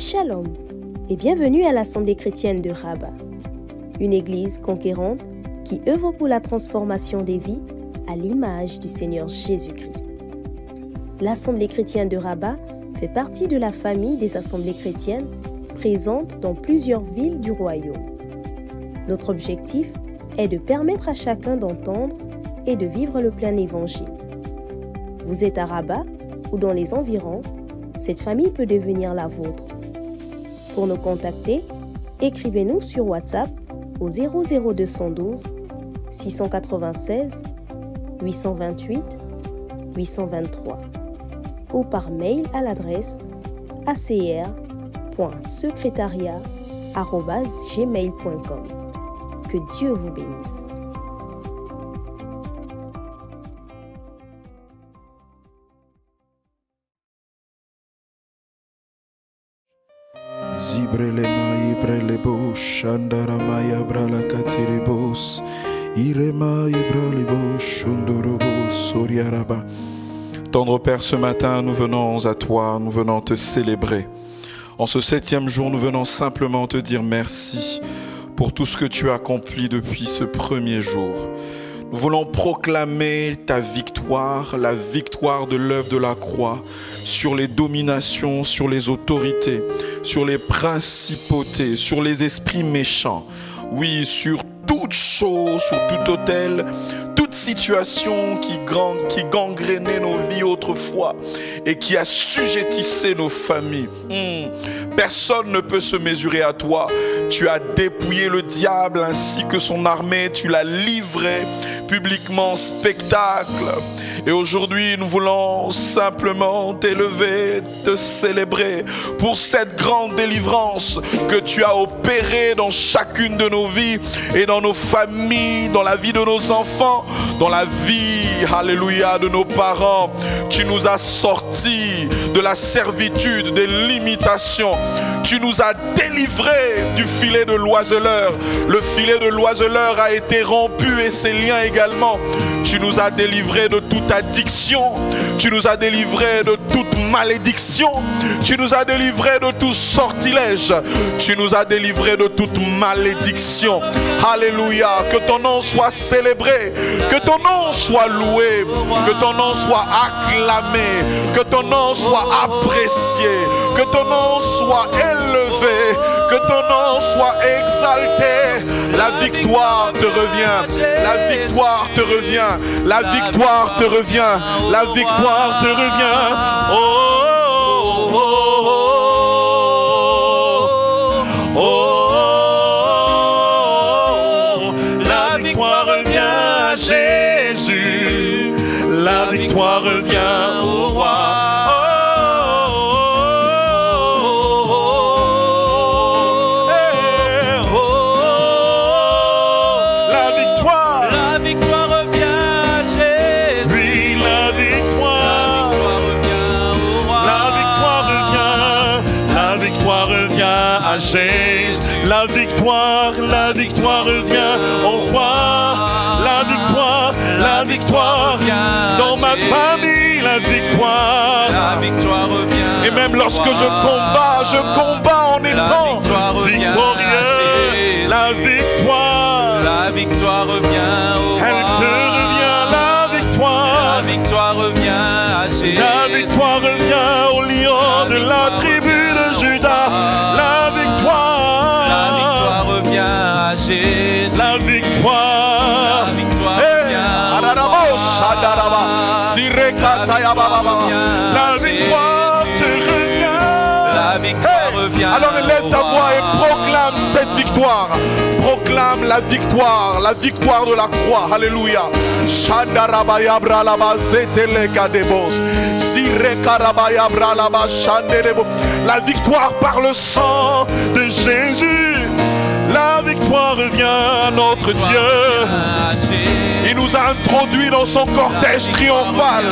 Shalom et bienvenue à l'Assemblée chrétienne de Rabat, une église conquérante qui œuvre pour la transformation des vies à l'image du Seigneur Jésus-Christ. L'Assemblée chrétienne de Rabat fait partie de la famille des assemblées chrétiennes présentes dans plusieurs villes du royaume. Notre objectif est de permettre à chacun d'entendre et de vivre le plein évangile. Vous êtes à Rabat ou dans les environs, cette famille peut devenir la vôtre. Pour nous contacter, écrivez-nous sur WhatsApp au 00212 696 828 823 ou par mail à l'adresse acr.secretariat@gmail.com. Que Dieu vous bénisse. Tendre Père, ce matin, nous venons à toi, nous venons te célébrer. En ce 7e jour, nous venons simplement te dire merci pour tout ce que tu as accompli depuis ce premier jour. Nous voulons proclamer ta victoire, la victoire de l'œuvre de la croix sur les dominations, sur les autorités, sur les principautés, sur les esprits méchants. Oui, sur toute chose, sur tout autel, toute situation qui gangrénait nos vies autrefois et qui assujettissait nos familles. Personne ne peut se mesurer à toi. Tu as dépouillé le diable ainsi que son armée, tu l'as livré publiquement en spectacle. Et aujourd'hui, nous voulons simplement t'élever, te célébrer pour cette grande délivrance que tu as opérée dans chacune de nos vies et dans nos familles, dans la vie de nos enfants, dans la vie, alléluia, de nos parents. Tu nous as sortis de la servitude, des limitations. Tu nous as délivrés du filet de l'oiseleur. Le filet de l'oiseleur a été rompu et ses liens également. Tu nous as délivrés de toute addiction. Tu nous as délivrés de toute malédiction. Tu nous as délivrés de tout sortilège. Tu nous as délivrés de toute malédiction. Alléluia. Que ton nom soit célébré. Que ton nom soit loué. Que ton nom soit acclamé. Que ton nom soit apprécié. Que ton nom soit élevé. Que ton nom soit exalté. La victoire te revient. La victoire te revient. La victoire te revient. La victoire te revient. Oh, oh, oh, oh, oh. La victoire revient à Jésus. La victoire revient au roi. La victoire revient au roi. La victoire dans ma famille, la victoire revient. Et même lorsque je combats en étant victorieux. La victoire revient au roi. Elle te revient, la victoire revient à Jésus. La victoire revient au lion de la tribu de Juda. La victoire revient à Jésus. La victoire revient. La victoire revient. Alors élève ta voix et proclame cette victoire. Proclame la victoire de la croix. Alléluia. La victoire par le sang de Jésus. La victoire revient à notre Dieu. Il nous a introduits dans son cortège triomphal.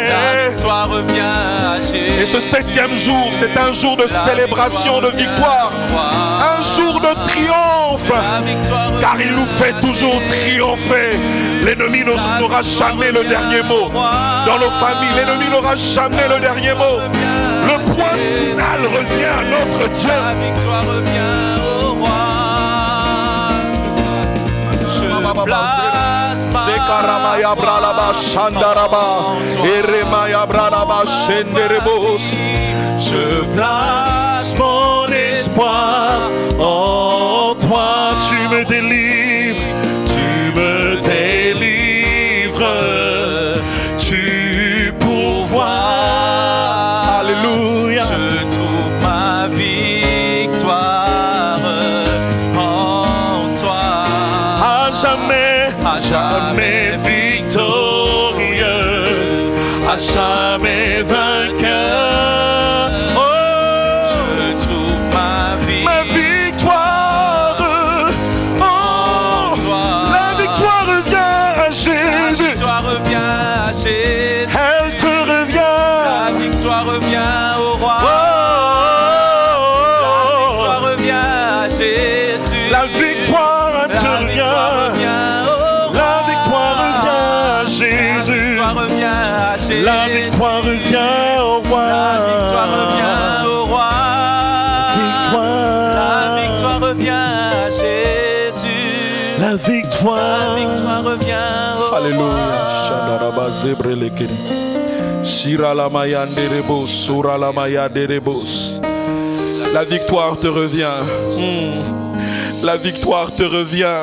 La victoire revient à Jésus. Et ce 7e jour, c'est un jour de célébration, de victoire. Un jour de triomphe. Car il nous fait toujours triompher. L'ennemi n'aura jamais le dernier mot. Dans nos familles, l'ennemi n'aura jamais le dernier mot. Le point final revient à notre Dieu. La victoire revient au roi. Je place ma Je place mon espoir en toi. Tu me délivres, tu pourvois. Alléluia. Je trouve ma victoire en toi. À jamais victorieux, à jamais vainqueur. Oh, je trouve ma victoire en toi. La victoire revient à Jésus. La victoire revient à Jésus. Elle te revient. La victoire revient au roi. La victoire revient à Jésus. La victoire te revient. La victoire revient à Jésus. La victoire revient au roi. La victoire revient au roi. La victoire revient à Jésus. La victoire. La victoire revient au roi. Alléluia. Shadaraba zebrelekeri. Shira la maya nderebos, sura la maya nderebos. La victoire te revient. La victoire te revient.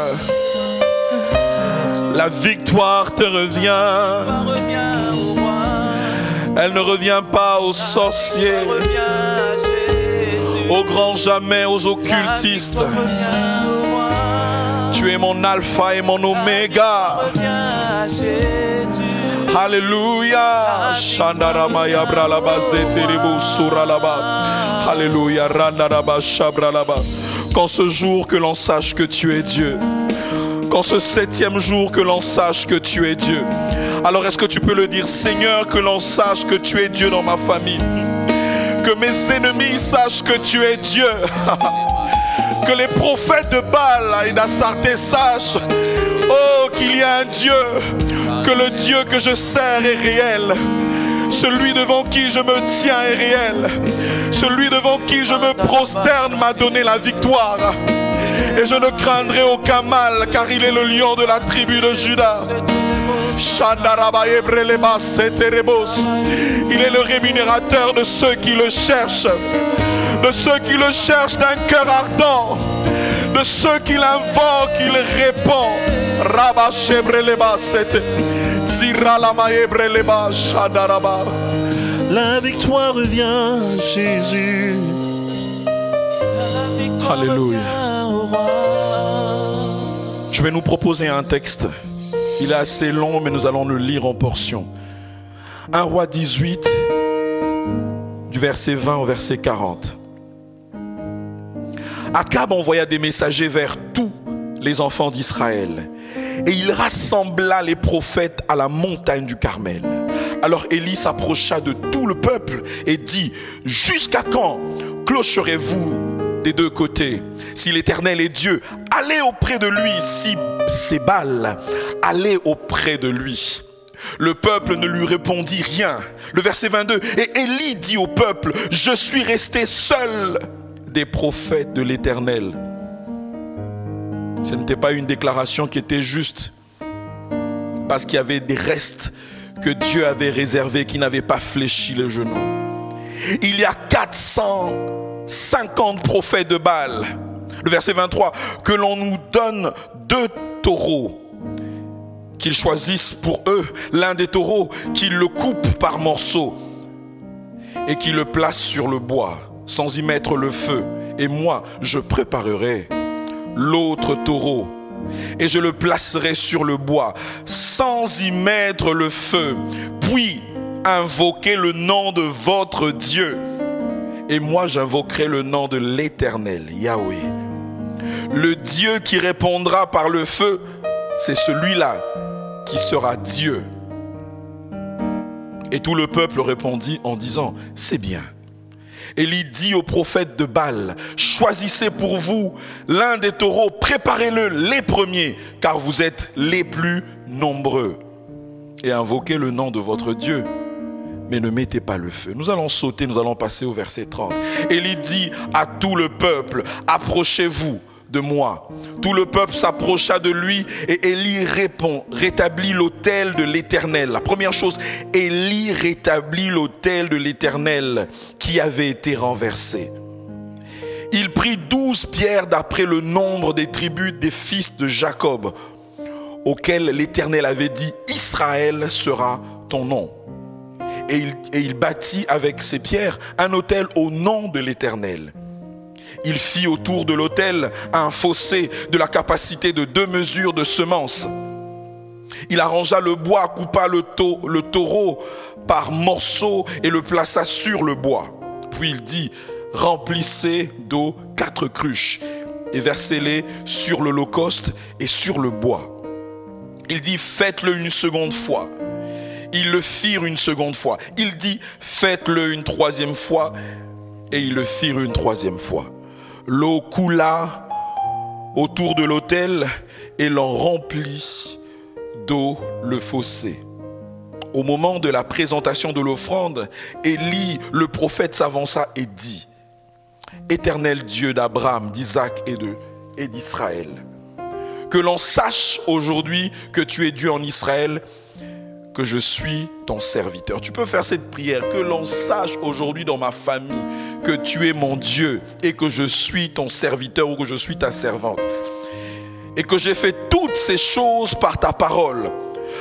La victoire te revient. Elle ne revient pas aux sorciers, aux grands jamais, aux occultistes. Tu es mon alpha et mon oméga. Alléluia. Shandaramaya bralaba zeteribu suralaba. Alléluia. Randaraba shabralaba. Qu'en ce jour que l'on sache que tu es Dieu. Qu'en ce 7e jour que l'on sache que tu es Dieu. Alors est-ce que tu peux le dire, Seigneur, que l'on sache que tu es Dieu dans ma famille. Que mes ennemis sachent que tu es Dieu. Que les prophètes de Baal et d'Astarté sachent, oh, qu'il y a un Dieu. Que le Dieu que je sers est réel. Celui devant qui je me tiens est réel. Celui devant qui je me prosterne m'a donné la victoire. Et je ne craindrai aucun mal, car il est le lion de la tribu de Juda. Il est le rémunérateur de ceux qui le cherchent. De ceux qui le cherchent d'un cœur ardent. De ceux qui l'invoquent, il répond. La victoire revient, Jésus. Alléluia. Je vais nous proposer un texte. Il est assez long, mais nous allons le lire en portions. 1 Roi 18, du verset 20 au verset 40. Akab envoya des messagers vers tous les enfants d'Israël. Et il rassembla les prophètes à la montagne du Carmel. Alors Élie s'approcha de tout le peuple et dit: jusqu'à quand clocherez-vous des deux côtés? Si l'Éternel est Dieu, allez auprès de lui. Si c'est Baal, allez auprès de lui. Le peuple ne lui répondit rien. Le verset 22. Et Élie dit au peuple: je suis resté seul des prophètes de l'Éternel. Ce n'était pas une déclaration qui était juste, parce qu'il y avait des restes que Dieu avait réservés, qui n'avaient pas fléchi les genoux. Il y a 450 prophètes de Baal. Le verset 23, que l'on nous donne 2 taureaux, qu'ils choisissent pour eux l'un des taureaux, qu'ils le coupent par morceaux et qu'ils le placent sur le bois sans y mettre le feu. Et moi, je préparerai l'autre taureau et je le placerai sur le bois sans y mettre le feu. Puis invoquez le nom de votre Dieu. Et moi, j'invoquerai le nom de l'Éternel, Yahweh. Le Dieu qui répondra par le feu, c'est celui-là qui sera Dieu. Et tout le peuple répondit en disant: c'est bien. Élie dit aux prophètes de Baal: choisissez pour vous l'un des taureaux, préparez-le les premiers, car vous êtes les plus nombreux. Et invoquez le nom de votre Dieu. mais ne mettez pas le feu. Nous allons sauter, nous allons passer au verset 30. Élie dit à tout le peuple, approchez-vous de moi. Tout le peuple s'approcha de lui et Élie répond, rétablit l'autel de l'Éternel. La première chose, Élie rétablit l'autel de l'Éternel qui avait été renversé. Il prit 12 pierres d'après le nombre des tribus des fils de Jacob, auxquels l'Éternel avait dit, Israël sera ton nom. Et il bâtit avec ces pierres un autel au nom de l'Éternel. Il fit autour de l'autel un fossé de la capacité de 2 mesures de semences. Il arrangea le bois, coupa le taureau par morceaux et le plaça sur le bois. Puis il dit, remplissez d'eau 4 cruches et versez-les sur l'holocauste et sur le bois. Il dit, faites-le une seconde fois. Ils le firent une seconde fois. Il dit, faites-le une troisième fois. Et ils le firent une troisième fois. L'eau coula autour de l'autel et l'on remplit d'eau le fossé. Au moment de la présentation de l'offrande, Élie, le prophète, s'avança et dit, Éternel Dieu d'Abraham, d'Isaac et d'Israël, que l'on sache aujourd'hui que tu es Dieu en Israël, que je suis ton serviteur. Tu peux faire cette prière, que l'on sache aujourd'hui dans ma famille que tu es mon Dieu et que je suis ton serviteur ou que je suis ta servante. Et que j'ai fait toutes ces choses par ta parole.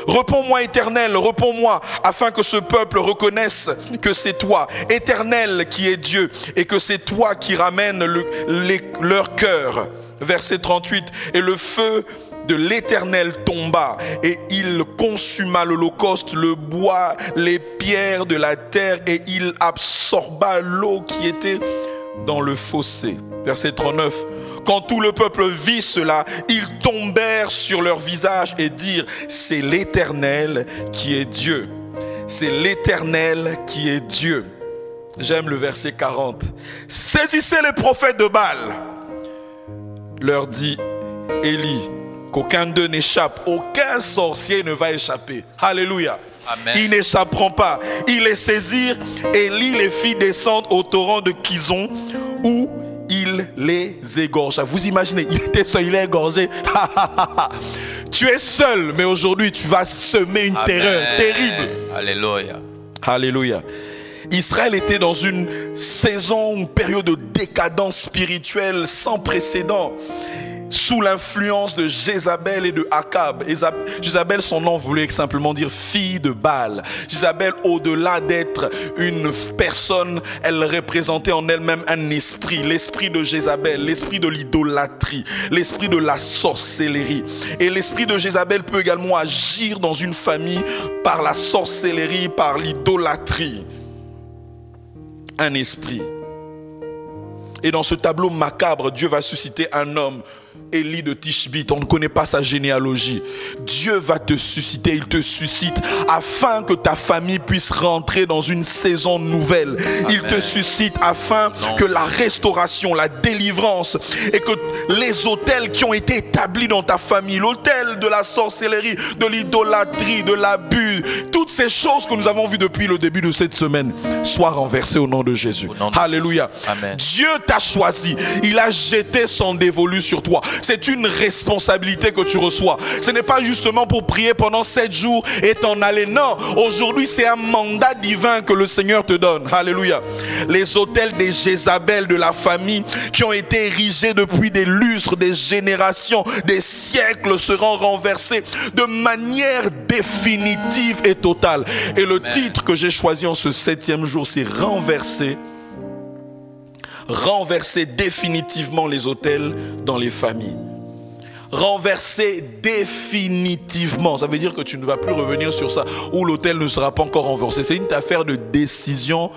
Réponds-moi, Éternel, réponds-moi, afin que ce peuple reconnaisse que c'est toi, Éternel, qui est Dieu, et que c'est toi qui ramènes leur cœur. Verset 38, et le feu de l'Éternel tomba, et il consuma l'holocauste, le bois, les pierres de la terre, et il absorba l'eau qui était dans le fossé. Verset 39. Quand tout le peuple vit cela, ils tombèrent sur leur visage et dirent, c'est l'Éternel qui est Dieu. C'est l'Éternel qui est Dieu. J'aime le verset 40. Saisissez les prophètes de Baal, leur dit Élie, qu'aucun d'eux n'échappe, aucun sorcier ne va échapper. Alléluia. Amen. Ils n'échapperont pas. Ils les saisirent, Élie les fit descendre au torrent de Kison, où il les égorgea. Vous imaginez, il était seul, il est égorgé. Tu es seul, mais aujourd'hui tu vas semer une terreur terrible. Alléluia. Alléluia. Israël était dans une saison, une période de décadence spirituelle sans précédent, sous l'influence de Jézabel et de Akab. Jézabel, son nom voulait simplement dire fille de Baal. Jézabel, au-delà d'être une personne, elle représentait en elle-même un esprit. L'esprit de Jézabel, l'esprit de l'idolâtrie, l'esprit de la sorcellerie. Et l'esprit de Jézabel peut également agir dans une famille par la sorcellerie, par l'idolâtrie. Un esprit. Et dans ce tableau macabre, Dieu va susciter un homme, Élie de Tishbite. On ne connaît pas sa généalogie. Dieu va te susciter, il te suscite afin que ta famille puisse rentrer dans une saison nouvelle. Amen. Il te suscite afin que la restauration, la délivrance et que les autels qui ont été établis dans ta famille, l'autel de la sorcellerie, de l'idolâtrie, de l'abus, toutes ces choses que nous avons vues depuis le début de cette semaine soient renversées au nom de Jésus. Alléluia. Amen. Dieu t'a choisi. Il a jeté son dévolu sur toi. C'est une responsabilité que tu reçois. Ce n'est pas justement pour prier pendant 7 jours et t'en aller. Non, aujourd'hui c'est un mandat divin que le Seigneur te donne. Alléluia. Les autels des Jézabel de la famille qui ont été érigés depuis des lustres, des générations, des siècles seront renversés de manière définitive et totale. Et le titre que j'ai choisi en ce 7e jour, c'est renverser définitivement les autels dans les familles. Renverser définitivement. Ça veut dire que tu ne vas plus revenir sur ça, ou l'autel ne sera pas encore renversé. C'est une affaire de décision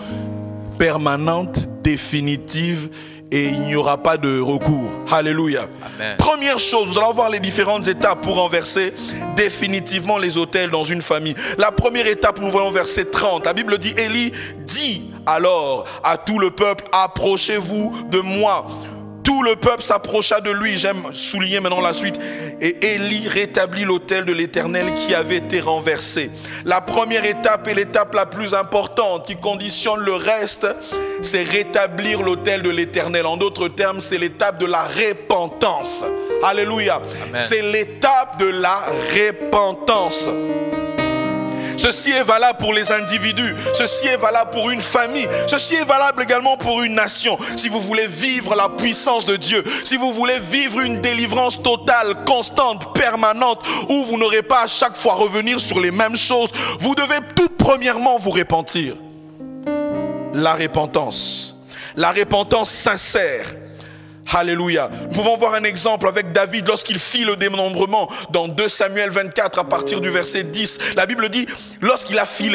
permanente, définitive, et il n'y aura pas de recours. Alléluia. Amen. Première chose, nous allons voir les différentes étapes pour renverser définitivement les autels dans une famille. La première étape, nous voyons verset 30. La Bible dit, Élie dit alors à tout le peuple, approchez-vous de moi. Tout le peuple s'approcha de lui. J'aime souligner maintenant la suite. Et Élie rétablit l'autel de l'Éternel qui avait été renversé. La première étape est l'étape la plus importante qui conditionne le reste, c'est rétablir l'autel de l'Éternel. En d'autres termes, c'est l'étape de la repentance. Alléluia. C'est l'étape de la repentance. Ceci est valable pour les individus, ceci est valable pour une famille, ceci est valable également pour une nation. Si vous voulez vivre la puissance de Dieu, si vous voulez vivre une délivrance totale, constante, permanente, où vous n'aurez pas à chaque fois revenir sur les mêmes choses, vous devez tout premièrement vous repentir. La repentance sincère. Alléluia. Nous pouvons voir un exemple avec David lorsqu'il fit le dénombrement dans 2 Samuel 24 à partir du verset 10. La Bible dit, lorsqu'il a fait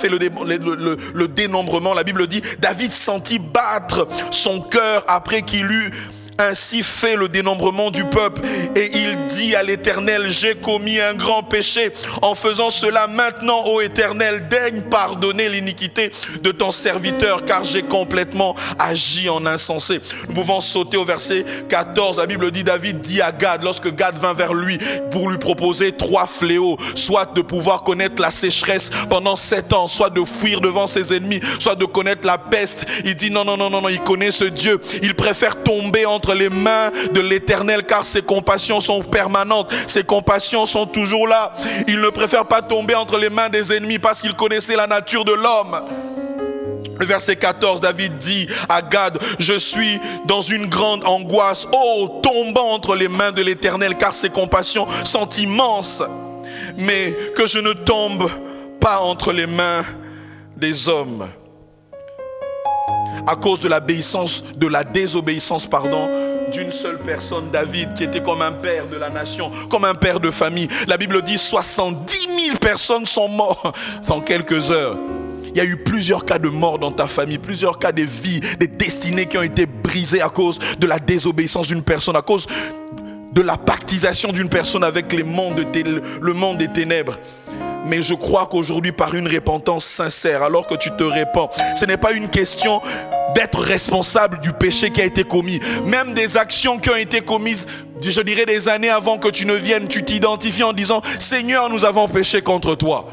le dénombrement, la Bible dit, David sentit battre son cœur après qu'il eut ainsi fait le dénombrement du peuple. Et il dit à l'Éternel, j'ai commis un grand péché en faisant cela. Maintenant, ô Éternel, daigne pardonner l'iniquité de ton serviteur, car j'ai complètement agi en insensé. Nous pouvons sauter au verset 14. La Bible dit, David dit à Gad, lorsque Gad vint vers lui pour lui proposer 3 fléaux, soit de pouvoir connaître la sécheresse pendant 7 ans, soit de fuir devant ses ennemis, soit de connaître la peste. Il dit non, il connaît ce Dieu. Il préfère tomber entre les mains de l'Éternel, car ses compassions sont permanentes, ses compassions sont toujours là. Il ne préfère pas tomber entre les mains des ennemis parce qu'il connaissait la nature de l'homme. Le verset 14, David dit à Gad, je suis dans une grande angoisse, oh, tombant entre les mains de l'Éternel, car ses compassions sont immenses, mais que je ne tombe pas entre les mains des hommes. À cause de la désobéissance, d'une seule personne, David, qui était comme un père de la nation, comme un père de famille. La Bible dit 70 000 personnes sont mortes en quelques heures. Il y a eu plusieurs cas de mort dans ta famille, plusieurs cas de vie, des destinées qui ont été brisées à cause de la désobéissance d'une personne, à cause de la pactisation d'une personne avec le monde des ténèbres. Mais je crois qu'aujourd'hui, par une repentance sincère, alors que tu te répands, ce n'est pas une question d'être responsable du péché qui a été commis. Même des actions qui ont été commises, je dirais des années avant que tu ne viennes, tu t'identifies en disant « Seigneur, nous avons péché contre toi ».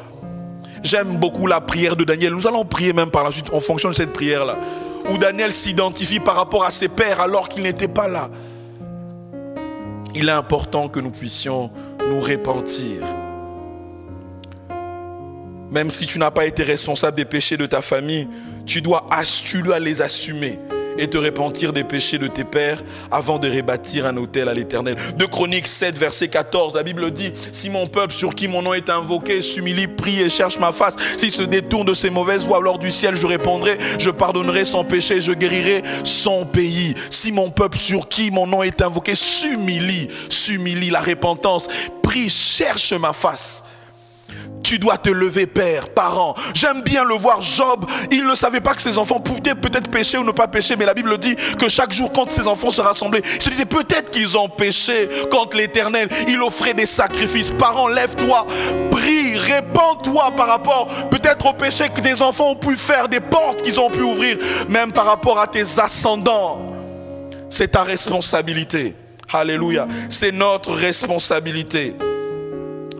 J'aime beaucoup la prière de Daniel. Nous allons prier même par la suite en fonction de cette prière-là, où Daniel s'identifie par rapport à ses pères alors qu'il n'était pas là. Il est important que nous puissions nous repentir. Même si tu n'as pas été responsable des péchés de ta famille, tu dois les assumer et te repentir des péchés de tes pères avant de rebâtir un autel à l'Éternel. 2 Chroniques 7, verset 14, la Bible dit, si mon peuple sur qui mon nom est invoqué s'humilie, prie et cherche ma face, s'il se détourne de ses mauvaises voies, alors du ciel je répondrai, je pardonnerai son péché, je guérirai son pays. Si mon peuple sur qui mon nom est invoqué s'humilie, la repentance, prie, cherche ma face. Tu dois te lever, père, parent. J'aime bien le voir, Job. Il ne savait pas que ses enfants pouvaient peut-être pécher ou ne pas pécher. Mais la Bible dit que chaque jour, quand ses enfants se rassemblaient, il se disait peut-être qu'ils ont péché contre l'Éternel. Il offrait des sacrifices. Parent, lève-toi, prie, répands-toi par rapport peut-être au péché que tes enfants ont pu faire, des portes qu'ils ont pu ouvrir, même par rapport à tes ascendants. C'est ta responsabilité. Alléluia. C'est notre responsabilité.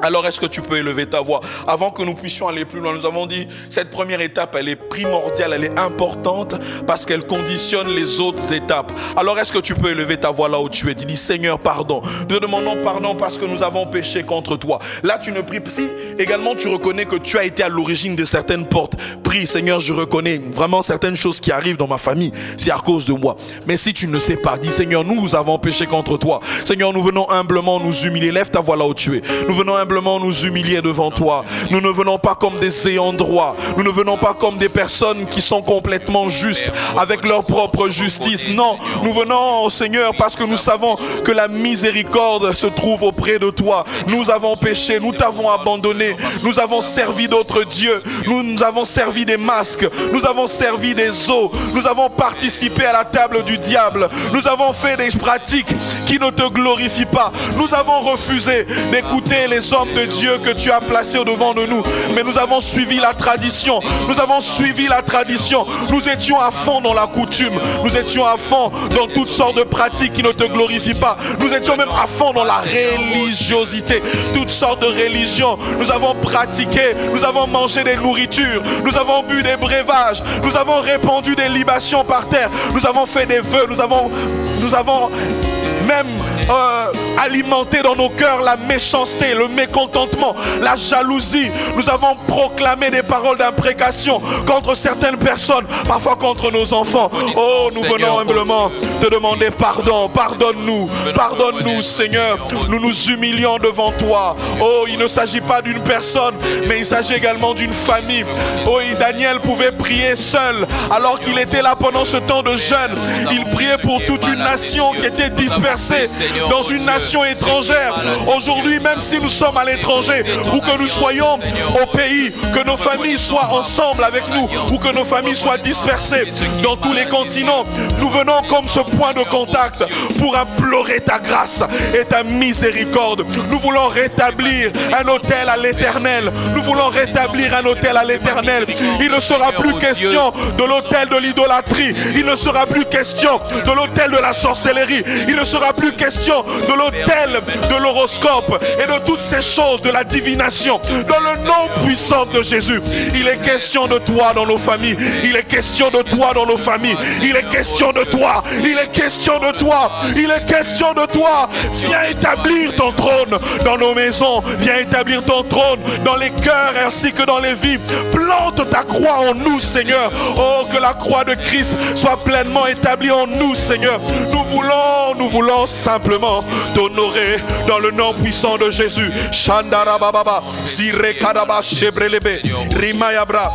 Alors est-ce que tu peux élever ta voix? Avant que nous puissions aller plus loin, nous avons dit, cette première étape, elle est primordiale, elle est importante parce qu'elle conditionne les autres étapes. Alors est-ce que tu peux élever ta voix là où tu es? Tu dis, Seigneur, pardon. Nous demandons pardon parce que nous avons péché contre toi. Là, tu ne pries. Si également tu reconnais que tu as été à l'origine de certaines portes, prie, Seigneur, je reconnais vraiment certaines choses qui arrivent dans ma famille, c'est à cause de moi. Mais si tu ne sais pas, dis, Seigneur, nous avons péché contre toi. Seigneur, nous venons humblement nous humilier. Lève ta voix là où tu es. Nous venons humblement nous humilier devant toi. Nous ne venons pas comme des ayants droit. Nous ne venons pas comme des personnes qui sont complètement justes avec leur propre justice. Non, nous venons, Seigneur, parce que nous savons que la miséricorde se trouve auprès de toi. Nous avons péché, nous t'avons abandonné, nous avons servi d'autres dieux, nous avons servi des masques, nous avons servi des os, nous avons participé à la table du diable, nous avons fait des pratiques qui ne te glorifient pas. Nous avons refusé d'écouter les ordres hommes de Dieu que tu as placés au-devant de nous. Mais nous avons suivi la tradition. Nous avons suivi la tradition. Nous étions à fond dans la coutume. Nous étions à fond dans toutes sortes de pratiques qui ne te glorifient pas. Nous étions même à fond dans la religiosité. Toutes sortes de religions. Nous avons pratiqué. Nous avons mangé des nourritures. Nous avons bu des breuvages. Nous avons répandu des libations par terre. Nous avons fait des vœux. Nous avons même alimenté dans nos cœurs la méchanceté, le mécontentement, la jalousie. Nous avons proclamé des paroles d'imprécation contre certaines personnes, parfois contre nos enfants. Oh, nous venons humblement te demander pardon. Pardonne-nous, pardonne-nous, Seigneur. Nous nous humilions devant toi. Oh, il ne s'agit pas d'une personne, mais il s'agit également d'une famille. Oh, et Daniel pouvait prier seul alors qu'il était là pendant ce temps de jeûne. Il priait pour toute une nation qui était dispersée dans une nation étrangère. Aujourd'hui, même si nous sommes à l'étranger ou que nous soyons au pays, que nos familles soient ensemble avec nous ou que nos familles soient dispersées dans tous les continents, nous venons comme ce point de contact pour implorer ta grâce et ta miséricorde. Nous voulons rétablir un autel à l'Éternel. Nous voulons rétablir un autel à l'Éternel. Il ne sera plus question de l'autel de l'idolâtrie. Il ne sera plus question de l'autel de la sorcellerie. Il ne sera plus question de l'autel de l'horoscope et de toutes ces choses, de la divination. Dans le nom puissant de Jésus, il est question de toi dans nos familles. Il est question de toi dans nos familles. Il est question de toi. Il est question de toi. Il est question de toi. Viens établir ton trône dans nos maisons. Viens établir ton trône dans les cœurs ainsi que dans les vies. Plante ta croix en nous, Seigneur. Oh, que la croix de Christ soit pleinement établie en nous, Seigneur. Nous voulons simplement t'honorer dans le nom puissant de Jésus. Shandarababa, Sirekadaba, Shebrelebe, Rimayabra.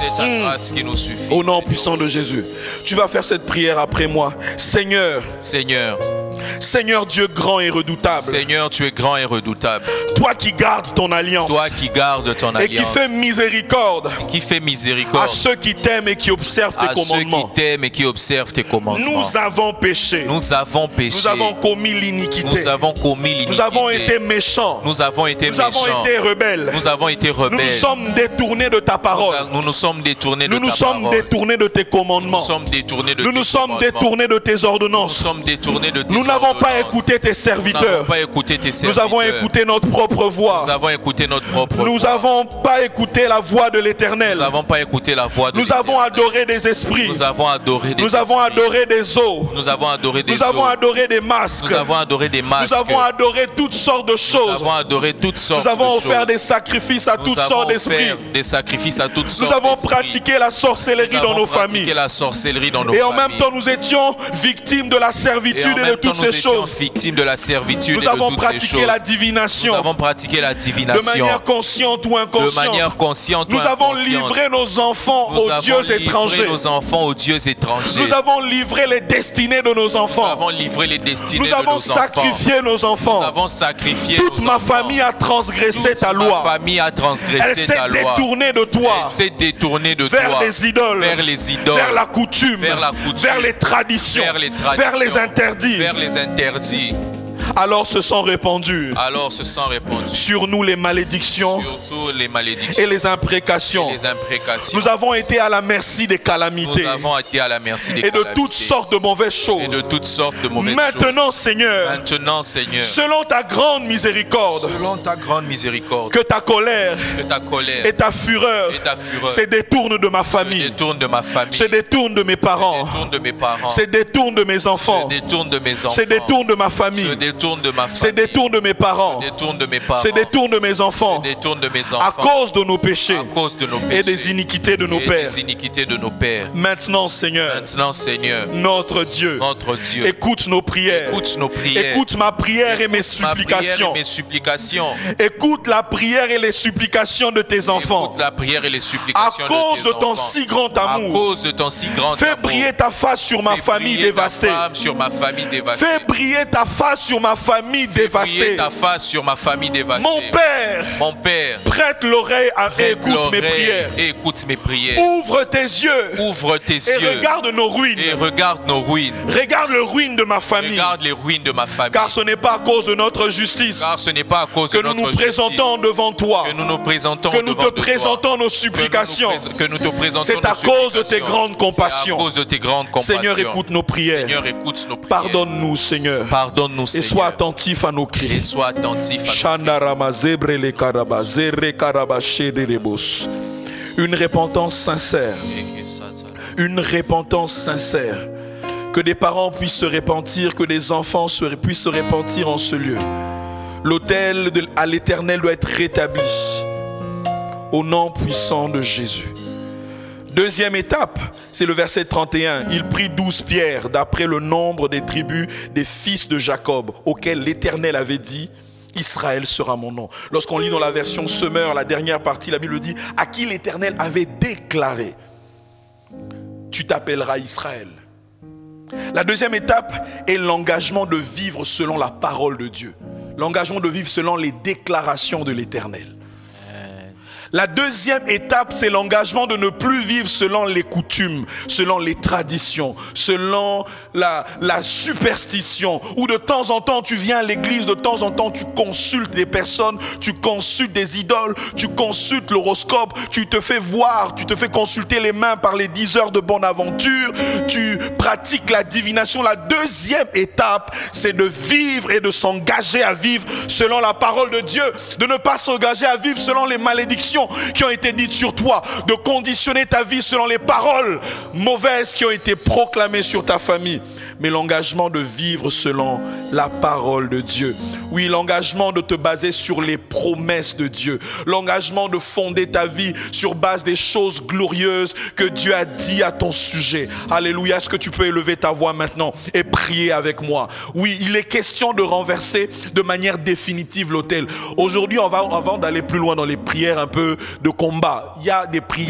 Au nom puissant de Jésus, tu vas faire cette prière après moi. Seigneur, Seigneur Dieu grand et redoutable. Seigneur, tu es grand et redoutable. Toi qui gardes ton alliance. Toi qui gardes ton alliance. Et qui fait miséricorde. Qui fait miséricorde. À ceux qui t'aiment et qui observent tes commandements. À ceux qui t'aiment et qui observent tes commandements. Nous avons péché. Nous avons péché. Nous avons commis l'iniquité. Nous avons commis l'iniquité. Nous avons été méchants. Nous avons été méchants. Nous avons été rebelles. Nous avons été rebelles. Nous nous sommes détournés de ta parole. Nous nous sommes détournés de ta parole. Nous nous sommes détournés de tes commandements. Nous sommes détournés de tes commandements. Nous nous sommes détournés de tes ordonnances. Nous sommes détournés de tes ordonnances. Nous n'avons pas écouté tes serviteurs. Nous avons écouté notre propre voix. Nous avons écouté notre propre voix. Nous n'avons pas écouté la voix de l'Éternel. Nous n'avons pas écouté la voix de l'Éternel. Nous avons adoré des esprits. Nous avons adoré des Nous avons adoré des eaux. Nous avons adoré des eaux. Nous avons adoré des masques. Nous avons adoré des masques. Nous avons adoré toutes sortes de choses. Nous avons adoré toutes sortes de choses. Nous avons offert des sacrifices à toutes sortes d'esprits. Des sacrifices à toutes sortes. Nous avons pratiqué la sorcellerie dans nos familles. La sorcellerie dans nos et familles. En même temps, nous étions victimes de la servitude et de toutes ces choses. Victimes de la servitude. Nous avons pratiqué la divination. Nous avons pratiqué la divination. De manière consciente ou inconsciente. De manière consciente ou inconsciente. Nous avons livré nos enfants aux dieux étrangers. Nos enfants aux dieux étrangers. Nous avons livré les destinées de nos enfants. Nous avons livré les destinées de nos enfants. Nous avons sacrifié nos enfants. Nous avons sacrifié toute ma famille a transgressé ta loi. Ma famille a transgressé ta loi. Elle s'est détournée de toi. Elle s'est détournée de vers toi. Les idoles. Vers les idoles. Vers la coutume. Vers les traditions. Vers les interdits. Vers les interdits. Alors se sont répandus sur nous les malédictions, et les imprécations. Nous avons été à la merci des calamités et de toutes sortes de mauvaises choses. Maintenant, Seigneur, selon ta grande miséricorde, que ta colère et ta fureur se détournent de ma famille, se détournent de mes parents, se détournent de mes enfants, se détournent de ma famille, se détourne de mes parents, se détourne de mes enfants, à cause de nos péchés et des iniquités de nos pères. Maintenant, Seigneur, notre Dieu, écoute nos prières, écoute ma prière et mes supplications, écoute la prière et les supplications de tes enfants, à cause de ton si grand amour. Fais briller ta face sur ma famille dévastée, fais briller ta face sur ma famille dévastée. ta face sur ma famille dévastée. Mon Père, prête l'oreille et écoute mes prières. Et écoute mes prières. Ouvre tes yeux. Ouvre tes yeux. Et regarde nos ruines. Et regarde nos ruines. Regarde les ruines de ma famille. Regarde les ruines de ma famille. Car ce n'est pas à cause de notre justice. Car ce n'est pas à cause de notre justice. Que nous nous présentons devant toi. Que nous nous présentons que nous te présentons nos supplications. Que nous te présentons. C'est à cause de tes grandes compassions. À cause de tes grandes compassions. Seigneur, écoute nos prières. Seigneur, écoute nos prières. Pardonne-nous, Seigneur. Pardonne-nous, Seigneur. Et sois attentif à nos cris. Et sois attentif à nos cris. Une repentance sincère. Une repentance sincère. Que des parents puissent se repentir, que des enfants puissent se repentir en ce lieu. L'autel à l'Éternel doit être rétabli. Au nom puissant de Jésus. Deuxième étape, c'est le verset 31. Il prit 12 pierres d'après le nombre des tribus des fils de Jacob, auxquels l'Éternel avait dit, Israël sera mon nom. Lorsqu'on lit dans la version Semeur, la dernière partie, la Bible dit, à qui l'Éternel avait déclaré, tu t'appelleras Israël. La deuxième étape est l'engagement de vivre selon la parole de Dieu. L'engagement de vivre selon les déclarations de l'Éternel. La deuxième étape, c'est l'engagement de ne plus vivre selon les coutumes, selon les traditions, selon la superstition. Où de temps en temps, tu viens à l'église, de temps en temps, tu consultes des personnes, tu consultes des idoles, tu consultes l'horoscope, tu te fais voir, tu te fais consulter les mains par les 10 heures de bonne aventure, tu pratiques la divination. La deuxième étape, c'est de vivre et de s'engager à vivre selon la parole de Dieu, de ne pas s'engager à vivre selon les malédictions qui ont été dites sur toi, de conditionner ta vie selon les paroles mauvaises qui ont été proclamées sur ta famille, mais l'engagement de vivre selon la parole de Dieu. Oui, l'engagement de te baser sur les promesses de Dieu, l'engagement de fonder ta vie sur base des choses glorieuses que Dieu a dit à ton sujet. Alléluia. Est-ce que tu peux élever ta voix maintenant et prier avec moi? Oui, il est question de renverser de manière définitive l'autel. Aujourd'hui, avant d'aller plus loin dans les prières un peu de combat, il y a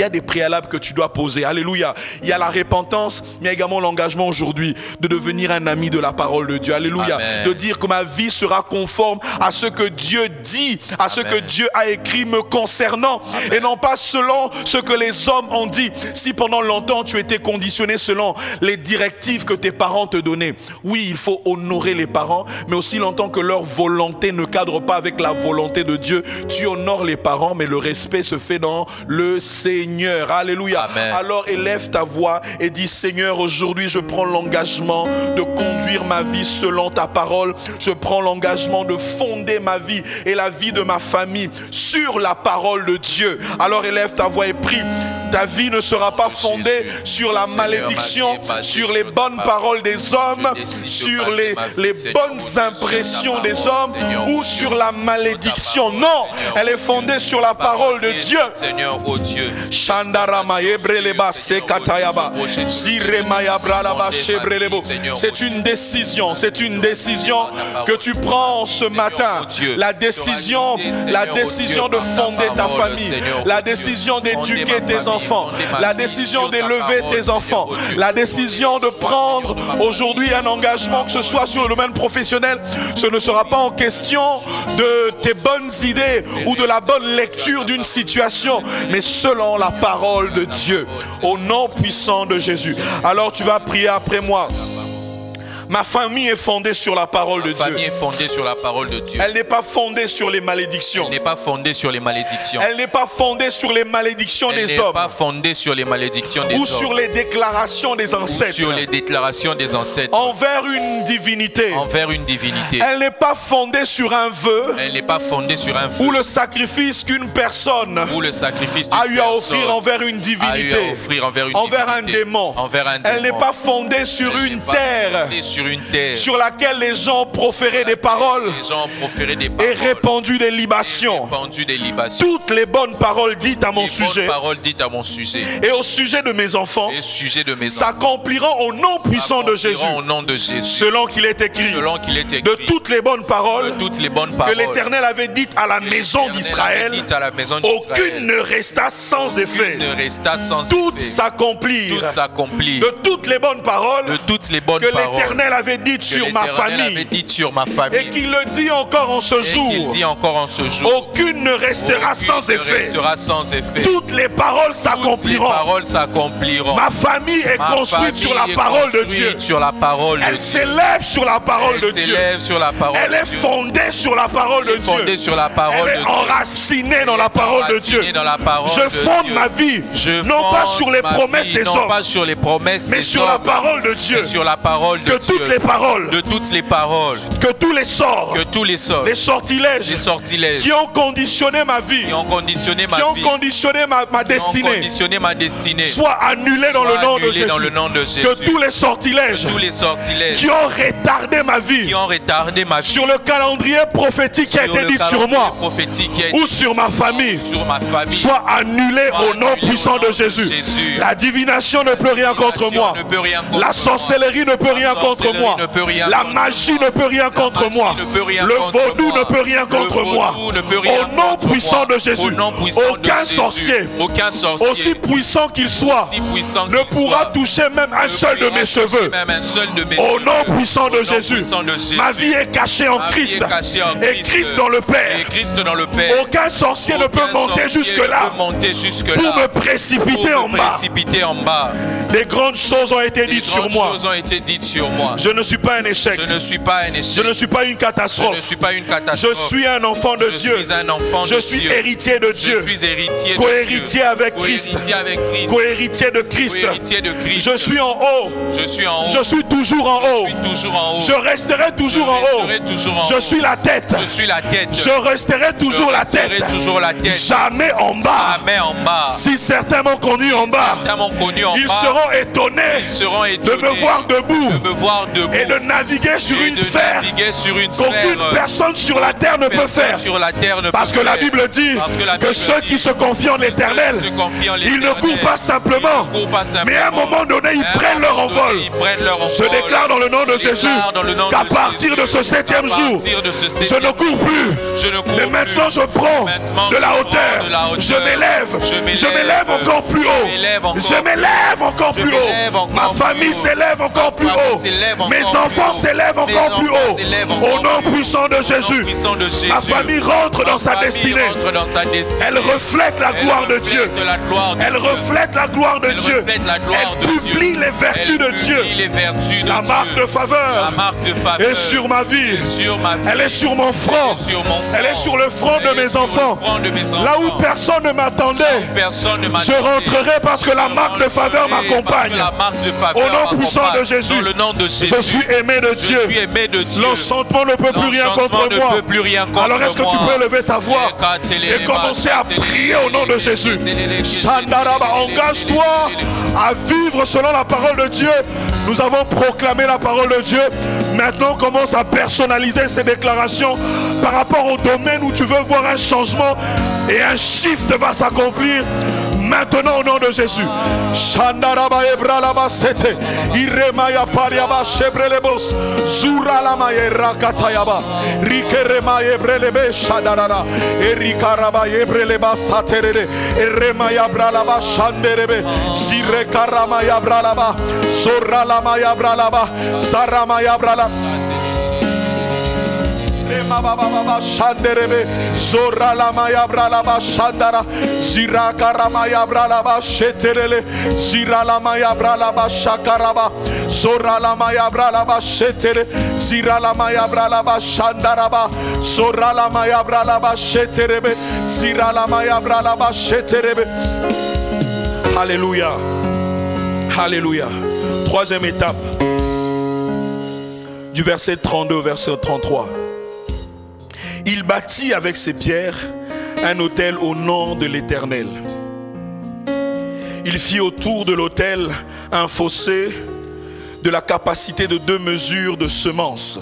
des préalables que tu dois poser. Alléluia. Il y a la repentance, mais également l'engagement aujourd'hui de devenir un ami de la parole de Dieu. Alléluia. Amen. De dire que ma vie sera conforme à ce que Dieu dit, à ce que Dieu a écrit me concernant. Amen. Et non pas selon ce que les hommes ont dit. Si pendant longtemps tu étais conditionné selon les directives que tes parents te donnaient, oui, il faut honorer les parents, mais aussi longtemps que leur volonté ne cadre pas avec la volonté de Dieu, tu honores les parents, mais le respect se fait dans le Seigneur. Alléluia. Amen. Alors élève ta voix et dis, Seigneur, aujourd'hui je prends l'engagement de conduire ma vie selon ta parole. Je prends l'engagement de fonder ma vie et la vie de ma famille sur la parole de Dieu. Alors élève ta voix et prie. Ta vie ne sera pas fondée sur la malédiction, sur les bonnes paroles des hommes, sur les bonnes impressions des hommes ou sur la malédiction. Non, elle est fondée sur la parole de Dieu. Seigneur, oh Dieu. C'est une décision que tu prends ce matin. La décision de fonder ta famille, la décision d'éduquer tes enfants, la décision d'élever tes enfants, la décision de prendre aujourd'hui un engagement, que ce soit sur le domaine professionnel. Ce ne sera pas en question de tes bonnes idées ou de la bonne lecture d'une situation, mais selon la parole de Dieu, au nom puissant de Jésus. Alors tu vas prier après moi. Ma famille est fondée sur la parole de Dieu. Ma famille est fondée sur la parole de Dieu. Elle n'est pas fondée sur les malédictions. Elle n'est pas fondée sur les malédictions. Elle n'est pas fondée sur les malédictions des hommes. Elle n'est pas fondée sur les malédictions des hommes. Ou sur les déclarations des ancêtres. Ou sur les déclarations des ancêtres. Envers une divinité. Envers une divinité. Elle n'est pas fondée sur un vœu. Elle n'est pas fondée sur un vœu. Ou le sacrifice qu'une personne a eu à offrir envers une divinité. Envers un démon. Elle n'est pas fondée sur une terre. Sur laquelle les gens proféraient des paroles et répandu des libations. Toutes les bonnes paroles dites à mon sujet et au sujet de mes enfants s'accompliront au nom puissant de Jésus, selon qu'il est écrit, de toutes les bonnes paroles que l'Éternel avait dites à la maison d'Israël, aucune ne resta sans effet. Toutes s'accomplirent. De toutes les bonnes paroles que l'Éternel l'Éternel avait dit sur ma famille. Et qu'il le dit encore en ce jour. Aucune ne restera sans effet. Toutes les paroles s'accompliront. Ma famille est construite sur la parole de Dieu. Elle s'élève sur la parole de Dieu. Elle est fondée sur la parole de Dieu. Elle est enracinée dans la parole de Dieu. Je fonde ma vie non pas sur les promesses des hommes, mais sur la parole de Dieu. Que toutes les paroles, que tous les sorts, les sortilèges qui ont conditionné ma vie, qui ont conditionné ma destinée, soient annulés dans le nom de Jésus. Que tous les sortilèges qui ont retardé ma vie sur le calendrier prophétique qui a été dit sur moi ou sur ma famille soient annulés au nom puissant de Jésus. La divination ne peut rien contre moi. La sorcellerie ne peut rien contre moi. La magie ne peut rien contre moi. Le vaudou ne peut rien contre moi. Au nom puissant de Jésus, aucun sorcier, aussi puissant qu'il soit, ne pourra toucher même un seul de mes cheveux. Au nom puissant de Jésus, ma vie est cachée en Christ et Christ dans le Père. Aucun sorcier ne peut monter jusque-là pour me précipiter en bas. Des grandes choses ont été dites sur moi. Je ne suis pas un échec. Je ne suis pas une catastrophe. Je suis un enfant de Dieu. Je suis héritier de Dieu. Co-héritier avec Christ. Co-héritier de Christ. Je suis en haut. Je suis toujours en haut. Je resterai toujours en haut. Je suis la tête. Je resterai toujours la tête. Jamais en bas. Si certains m'ont connu en bas, ils seront étonnés de me voir debout et de naviguer sur une sphère qu'aucune personne sur la terre ne peut faire. Parce que la Bible dit que ceux qui se confient en l'Éternel, ils ne courent pas simplement, mais à un moment donné, ils prennent leur envol. Je déclare dans le nom de Jésus qu'à partir de ce 7e jour, je ne cours plus. Mais maintenant, je prends de la hauteur. Je m'élève encore plus haut. Je m'élève encore plus haut. Ma famille s'élève encore plus haut. Mes enfants s'élèvent encore plus haut. Au nom puissant de Jésus, ma famille rentre dans sa destinée. Elle reflète la gloire de Dieu. Elle reflète la gloire de Dieu. Elle publie les vertus de Dieu. La marque de faveur est sur ma vie. Elle est sur mon front. Elle est sur le front de mes enfants. Là où personne ne m'attendait, je rentrerai parce que la marque de faveur m'accompagne. Au nom puissant de Jésus, je suis aimé de Dieu. L'enchantement ne peut plus rien contre moi. Alors est-ce que tu peux lever ta voix et commencer à prier au nom de Jésus? Shandaraba, engage-toi à vivre selon la parole de Dieu. Nous avons proclamé la parole de Dieu. Maintenant, on commence à personnaliser ces déclarations par rapport au domaine où tu veux voir un changement et un shift va s'accomplir. Maintenant au nom de Jésus. Shandaraba ebralaba sete. Iremaya pariaba shebrelebos. Zuralama erakatayaba. Rikerema ebrelebe shadarara. Erikaraba ebreleba saterere. Eremaya bralaba shanderebe. Zirekarama yabralaba. Zoralama yabralaba. Zarama yabralaba. Shanderebe Zora la maya bralaba Shandara Ziraka ramaya bralaba Sheterele Zira la maya bralaba Shakaraba Zora la maya bralaba Shetere Zira la maya bralaba Shandaraba Zora la maya bralaba Sheterebe Zira la maya bralaba Sheterebe. Alléluia. Alléluia. Troisième étape, du verset 32 au verset 33. Il bâtit avec ses pierres un autel au nom de l'Éternel. Il fit autour de l'autel un fossé de la capacité de 2 mesures de semences.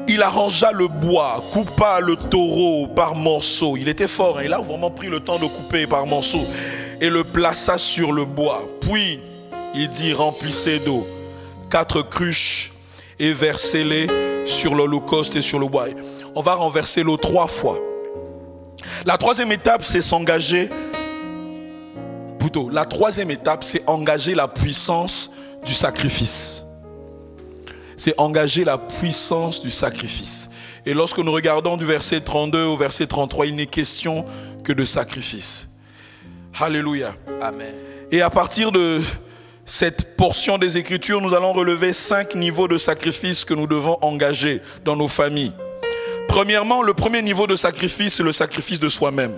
Il arrangea le bois, coupa le taureau par morceaux. Il était fort, hein? Il a vraiment pris le temps de couper par morceaux et le plaça sur le bois. Puis il dit: remplissez d'eau 4 cruches et versez-les sur l'holocauste et sur le bois. On va renverser l'eau 3 fois. La troisième étape, c'est s'engager. La troisième étape, c'est engager la puissance du sacrifice. c'est engager la puissance du sacrifice. Et lorsque nous regardons du verset 32 au verset 33, il n'est question que de sacrifice. Alléluia. Amen. Et à partir de cette portion des Écritures, nous allons relever 5 niveaux de sacrifice que nous devons engager dans nos familles. Premièrement, le premier niveau de sacrifice, c'est le sacrifice de soi-même.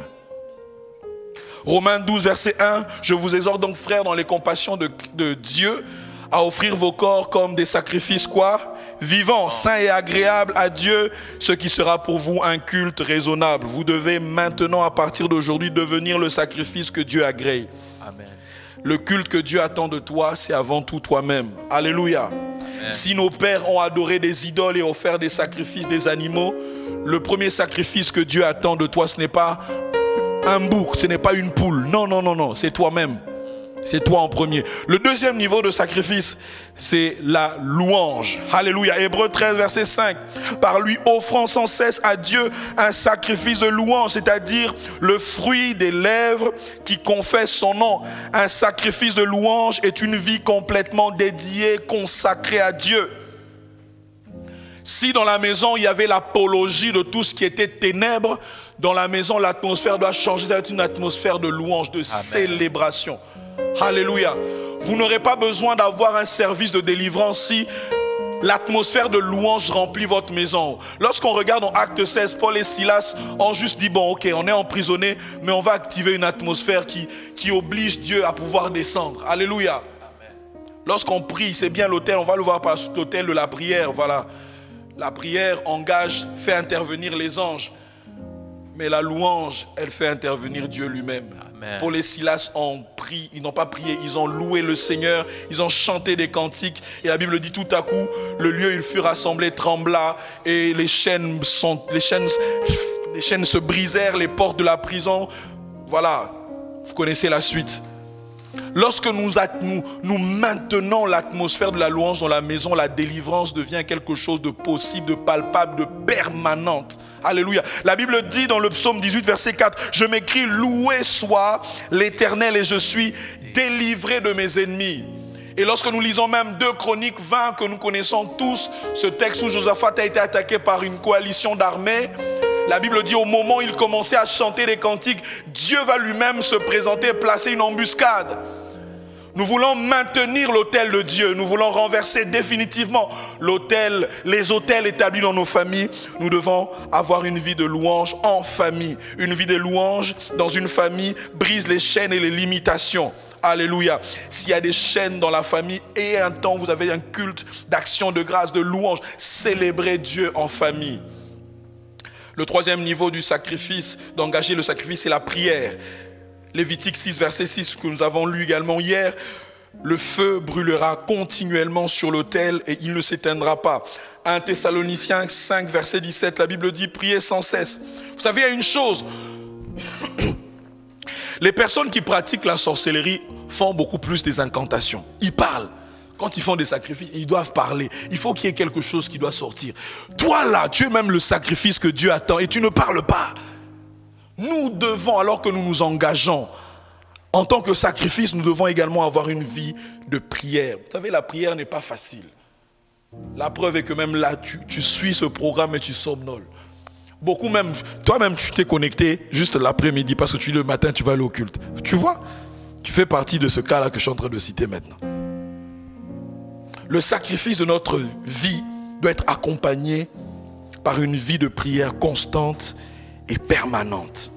Romains 12, verset 1, je vous exhorte donc, frères, dans les compassions de Dieu, à offrir vos corps comme des sacrifices, quoi? Vivants, saints et agréables à Dieu, ce qui sera pour vous un culte raisonnable. Vous devez maintenant, à partir d'aujourd'hui, devenir le sacrifice que Dieu agrée. Amen. Le culte que Dieu attend de toi, c'est avant tout toi-même. Alléluia. Amen. Si nos pères ont adoré des idoles et offert des sacrifices, des animaux, le premier sacrifice que Dieu attend de toi, ce n'est pas un bouc, ce n'est pas une poule. Non, non, non, non, c'est toi-même. C'est toi en premier. Le deuxième niveau de sacrifice, c'est la louange. Alléluia. Hébreux 13, verset 5. Par lui, offrant sans cesse à Dieu un sacrifice de louange, c'est-à-dire le fruit des lèvres qui confessent son nom. Un sacrifice de louange est une vie complètement dédiée, consacrée à Dieu. Si dans la maison, il y avait l'apologie de tout ce qui était ténèbres, dans la maison, l'atmosphère doit changer d'être une atmosphère de louange, de célébration. Alléluia. Vous n'aurez pas besoin d'avoir un service de délivrance si l'atmosphère de louange remplit votre maison. Lorsqu'on regarde en Acte 16, Paul et Silas ont juste dit, bon ok, on est emprisonné, mais on va activer une atmosphère qui oblige Dieu à pouvoir descendre. Alléluia. Lorsqu'on prie, c'est bien l'autel, on va le voir par l'autel de la prière, voilà. La prière engage, fait intervenir les anges. Mais la louange, elle fait intervenir Dieu lui-même. Amen. Paul et Silas ont prié, ils n'ont pas prié, ils ont loué le Seigneur, ils ont chanté des cantiques. Et la Bible dit tout à coup, le lieu où il fut rassemblé trembla et les chaînes se brisèrent, les portes de la prison. Voilà, vous connaissez la suite. Lorsque nous maintenons l'atmosphère de la louange dans la maison, la délivrance devient quelque chose de possible, de palpable, de permanente. Alléluia. La Bible dit dans le psaume 18, verset 4, « Je m'écris, loué soit l'Éternel et je suis délivré de mes ennemis. » Et lorsque nous lisons même 2 Chroniques 20, que nous connaissons tous, ce texte où Josaphat a été attaqué par une coalition d'armées, la Bible dit au moment où il commençait à chanter des cantiques, Dieu va lui-même se présenter et placer une embuscade. Nous voulons maintenir l'autel de Dieu. Nous voulons renverser définitivement les autels établis dans nos familles. Nous devons avoir une vie de louange en famille. Une vie de louange dans une famille brise les chaînes et les limitations. Alléluia. S'il y a des chaînes dans la famille et un temps où vous avez un culte d'action de grâce, de louange, célébrez Dieu en famille. Le troisième niveau du sacrifice, d'engager le sacrifice, c'est la prière. Lévitique 6, verset 6, que nous avons lu également hier. Le feu brûlera continuellement sur l'autel et il ne s'éteindra pas. 1 Thessaloniciens 5, verset 17, la Bible dit, priez sans cesse. Vous savez, il y a une chose. Les personnes qui pratiquent la sorcellerie font beaucoup plus des incantations. Ils parlent. Quand ils font des sacrifices, ils doivent parler. Il faut qu'il y ait quelque chose qui doit sortir. Toi là, tu es même le sacrifice que Dieu attend et tu ne parles pas. Nous devons, alors que nous nous engageons en tant que sacrifice, nous devons également avoir une vie de prière. Vous savez, la prière n'est pas facile. La preuve est que même là, tu suis ce programme et tu somnoles. Beaucoup même, toi-même tu t'es connecté juste l'après-midi parce que le matin tu vas aller au culte. Tu vois, tu fais partie de ce cas-là que je suis en train de citer maintenant. Le sacrifice de notre vie doit être accompagné par une vie de prière constante et permanente.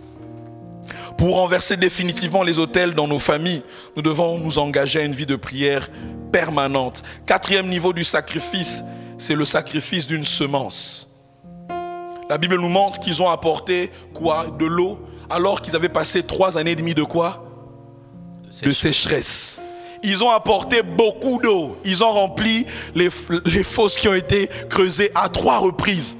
Pour renverser définitivement les autels dans nos familles, nous devons nous engager à une vie de prière permanente. 4e niveau du sacrifice, c'est le sacrifice d'une semence. La Bible nous montre qu'ils ont apporté quoi? De l'eau, alors qu'ils avaient passé 3 années et demie de quoi? De sécheresse. Ils ont apporté beaucoup d'eau. Ils ont rempli les fosses qui ont été creusées à 3 reprises.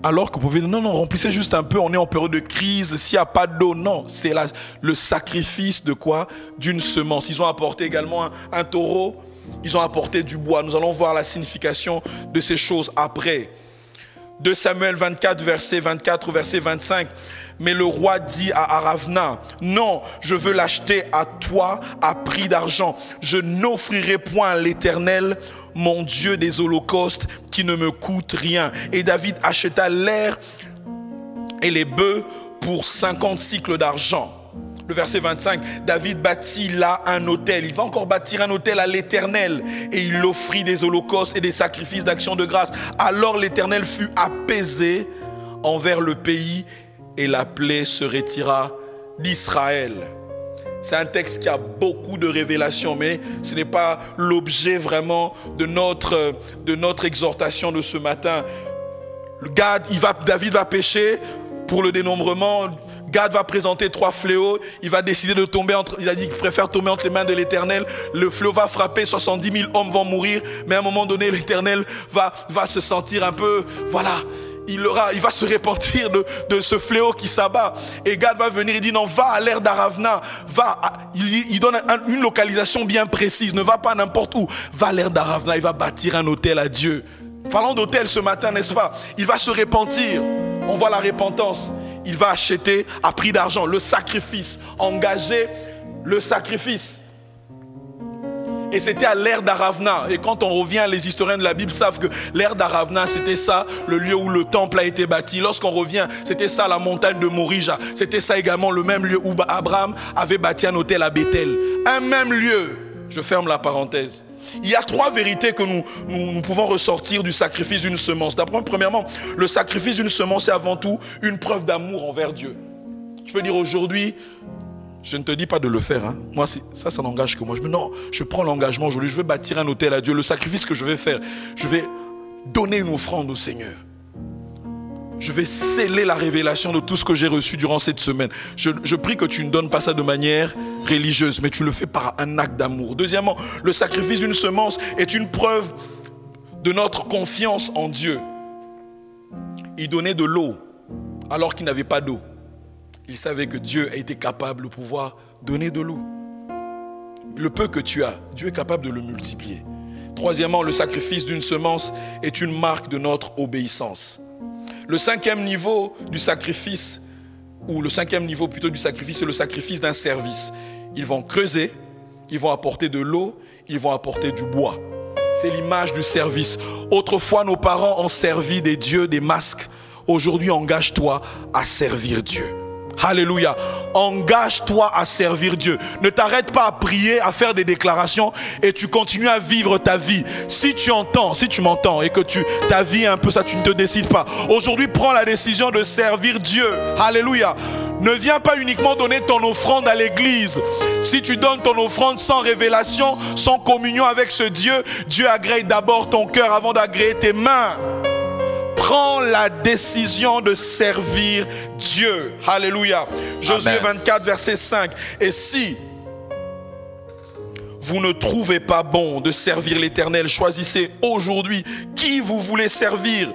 Alors que vous pouvez dire, non, remplissez juste un peu, on est en période de crise, s'il n'y a pas d'eau. Non, c'est le sacrifice de quoi? D'une semence. Ils ont apporté également un taureau, ils ont apporté du bois. Nous allons voir la signification de ces choses après. 2 Samuel 24, verset 24 au verset 25. Mais le roi dit à Aravna, non, je veux l'acheter à toi à prix d'argent. Je n'offrirai point à l'Éternel, mon Dieu, des holocaustes qui ne me coûtent rien. Et David acheta l'aire et les bœufs pour 50 cycles d'argent. Le verset 25, David bâtit là un autel. Il va encore bâtir un autel à l'Éternel. Et il offrit des holocaustes et des sacrifices d'action de grâce. Alors l'Éternel fut apaisé envers le pays et la plaie se retira d'Israël. C'est un texte qui a beaucoup de révélations, mais ce n'est pas l'objet vraiment de notre exhortation de ce matin. David va pécher pour le dénombrement. Gad va présenter 3 fléaux. Il va décider de tomber il a dit qu'il préfère tomber entre les mains de l'Éternel. Le fléau va frapper, 70 000 hommes vont mourir. Mais à un moment donné, l'Éternel va se sentir un peu, voilà, il va se repentir de ce fléau qui s'abat. Et Gad va venir, il dit non, va à l'aire d'Aravna. Il donne une localisation bien précise. Ne va pas n'importe où. Va à l'aire d'Aravna, il va bâtir un autel à Dieu. Parlons d'autel ce matin, n'est-ce pas? Il va se repentir. On voit la repentance. Il va acheter à prix d'argent le sacrifice, engager le sacrifice. Et c'était à l'aire d'Aravna. Et quand on revient, les historiens de la Bible savent que l'aire d'Aravna, c'était ça, le lieu où le temple a été bâti. Lorsqu'on revient, c'était ça la montagne de Morija. C'était ça également le même lieu où Abraham avait bâti un autel à Bethel. Un même lieu. Je ferme la parenthèse. Il y a 3 vérités que nous pouvons ressortir du sacrifice d'une semence. Premièrement, le sacrifice d'une semence est avant tout une preuve d'amour envers Dieu. Tu peux dire aujourd'hui, je ne te dis pas de le faire. Hein. Moi, ça n'engage que moi. Je prends l'engagement aujourd'hui, je veux bâtir un autel à Dieu. Le sacrifice que je vais faire, je vais donner une offrande au Seigneur. Je vais sceller la révélation de tout ce que j'ai reçu durant cette semaine. Je prie que tu ne donnes pas ça de manière religieuse, mais tu le fais par un acte d'amour. Deuxièmement, le sacrifice d'une semence est une preuve de notre confiance en Dieu. Il donnait de l'eau alors qu'il n'avait pas d'eau. Il savait que Dieu a été capable de pouvoir donner de l'eau. Le peu que tu as, Dieu est capable de le multiplier. Troisièmement, le sacrifice d'une semence est une marque de notre obéissance. Le 5e niveau du sacrifice, ou le 5e niveau plutôt du sacrifice, c'est le sacrifice d'un service. Ils vont creuser, ils vont apporter de l'eau, ils vont apporter du bois. C'est l'image du service. Autrefois, nos parents ont servi des dieux, des masques. Aujourd'hui, engage-toi à servir Dieu. Alléluia. Engage-toi à servir Dieu. Ne t'arrête pas à prier, à faire des déclarations et tu continues à vivre ta vie. Si tu m'entends et que ta vie est un peu ça, tu ne te décides pas. Aujourd'hui, prends la décision de servir Dieu. Alléluia. Ne viens pas uniquement donner ton offrande à l'église. Si tu donnes ton offrande sans révélation, sans communion avec ce Dieu, Dieu agrée d'abord ton cœur avant d'agréer tes mains. Prends la décision de servir Dieu. Alléluia. Josué 24, verset 5. Et si vous ne trouvez pas bon de servir l'Éternel, choisissez aujourd'hui qui vous voulez servir,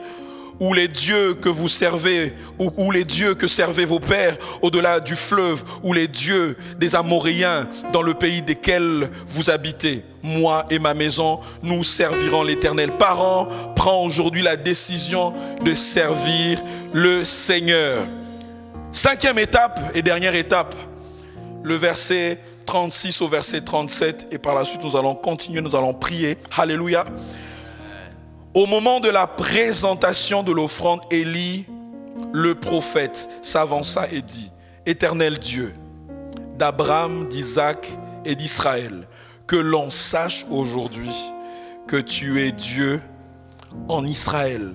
ou les dieux que vous servez, ou les dieux que servaient vos pères au-delà du fleuve, ou les dieux des Amoréens dans le pays desquels vous habitez. Moi et ma maison, nous servirons l'Éternel. Parents, prends aujourd'hui la décision de servir le Seigneur. 5e étape et dernière étape, le verset 36 au verset 37, et par la suite nous allons continuer, nous allons prier. Alléluia. Au moment de la présentation de l'offrande, Élie, le prophète, s'avança et dit: Éternel Dieu d'Abraham, d'Isaac et d'Israël, que l'on sache aujourd'hui que tu es Dieu en Israël,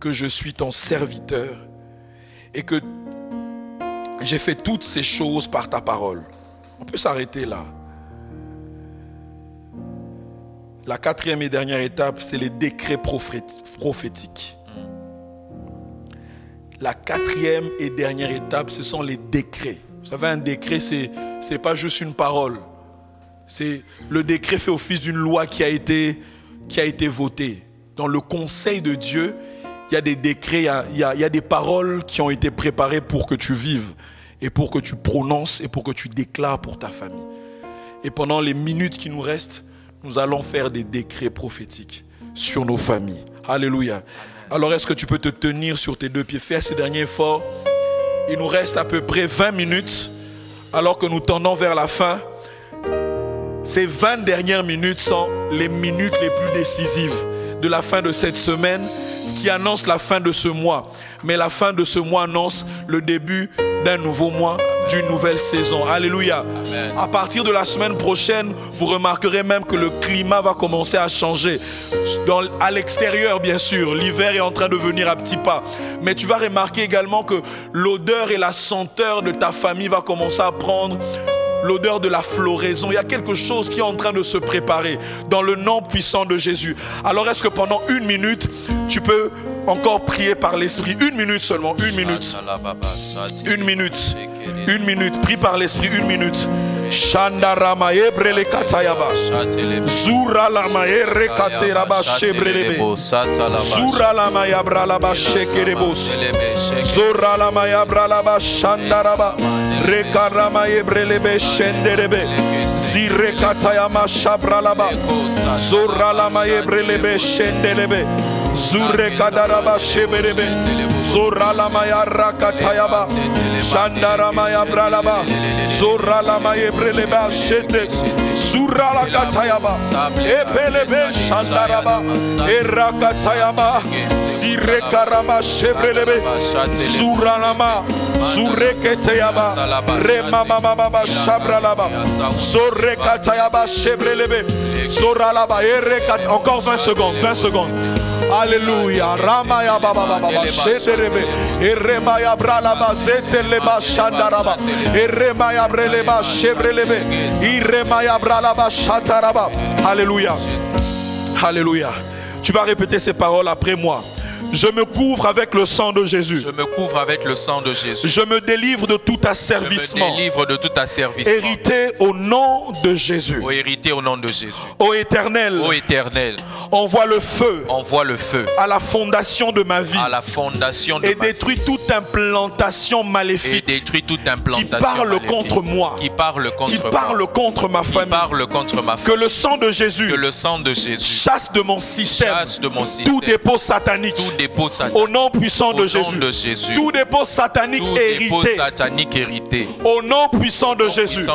que je suis ton serviteur et que j'ai fait toutes ces choses par ta parole. On peut s'arrêter là. La 4e et dernière étape, c'est les décrets prophétiques. La 4e et dernière étape, ce sont les décrets. Vous savez, un décret, c'est pas juste une parole. Le décret fait office d'une loi qui a été votée. Dans le conseil de Dieu, il y a des décrets, il y a des paroles qui ont été préparées pour que tu vives et pour que tu prononces et pour que tu déclares pour ta famille. Et pendant les minutes qui nous restent, nous allons faire des décrets prophétiques sur nos familles. Alléluia. Alors est-ce que tu peux te tenir sur tes deux pieds, faire ces derniers efforts? Il nous reste à peu près 20 minutes alors que nous tendons vers la fin. Ces 20 dernières minutes sont les minutes les plus décisives de la fin de cette semaine qui annonce la fin de ce mois. Mais la fin de ce mois annonce le début d'un nouveau mois, d'une nouvelle saison. Alléluia. Amen. À partir de la semaine prochaine, vous remarquerez même que le climat va commencer à changer. À l'extérieur, bien sûr, l'hiver est en train de venir à petits pas. Mais tu vas remarquer également que l'odeur et la senteur de ta famille va commencer à prendre l'odeur de la floraison. Il y a quelque chose qui est en train de se préparer dans le nom puissant de Jésus. Alors est-ce que pendant 1 minute, tu peux encore prier par l'Esprit? 1 minute seulement, 1 minute. 1 minute. 1 minute. Prie par l'Esprit, 1 minute. Shandarama ebrele katayaba. Zura lama ere kateraba shebrelebe. Zura lama yabralaba shekerebos. Zura lama yabralaba shandaraba. Rekarama ebrelebe shenderebe. Zire katayama shabralaba. Zura lama ebrelebe shendelebe. Zure kadaraba sheberebe. Zora lama ya rakatayaba. Shandarama ya bralaba. Zora lama ebreleba shete. Zura la katayaba. Ebelebe shandaraba. Erakatayaba. Zire karama shebrelebe. Zura lama. Zure ketayaba. Rema mama mama shabralaba. Zore katayaba shebrelebe. Zora laba. Encore 20 secondes. 20 secondes. Alléluia. Ramaya baba baba shederebe. Eremaya bralaba zeteleba shandaraba. Eremaya breleba shebrelebe. Iremaya bralaba shataraba. Alléluia. Alléluia. Tu vas répéter ces paroles après moi. Je me couvre avec le sang de Jésus. Je me couvre avec le sang de Jésus. Je me délivre de tout asservissement. Je me délivre de tout asservissement. Hérité au nom de Jésus. Ô hérité au nom de Jésus. Ô Éternel. Ô Éternel. Envoie le feu. Envoie le feu. À la fondation de ma vie. À la fondation de ma vie. Et détruis toute implantation maléfique. Et détruis toute implantation qui parle maléfique. Contre moi. Qui parle contre qui moi. Parle contre ma famille. Qui parle contre ma famille. Que le sang de Jésus. Que le sang de Jésus. Chasse de mon système. Chasse de mon système. Tout dépôt satanique. Tout dépôt satanique. Au nom puissant de Jésus. Jésus. Tout dépôt satanique hérité. Tout dépôt satanique hérité. Au nom puissant de Jésus.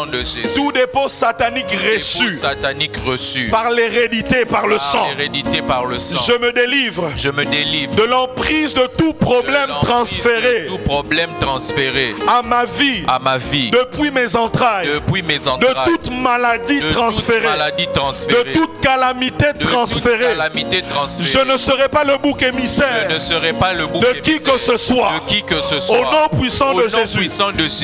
Tout dépôt satanique reçu. Satanique reçu. Par l'hérédité, par le sang. L'hérédité, par le sang. Je me délivre. Je me délivre. De l'emprise de tout problème transféré. De tout problème transféré. À ma vie. À ma vie. Depuis mes entrailles. Depuis mes entrailles. De toute maladie transférée. Toute maladie transférée. De toute calamité transférée. Toute calamité transférée. Je ne serai pas le bouc émissaire. Je ne serai pas le bouc de qui que ce soit. De qui que ce soit. Au nom puissant de Jésus.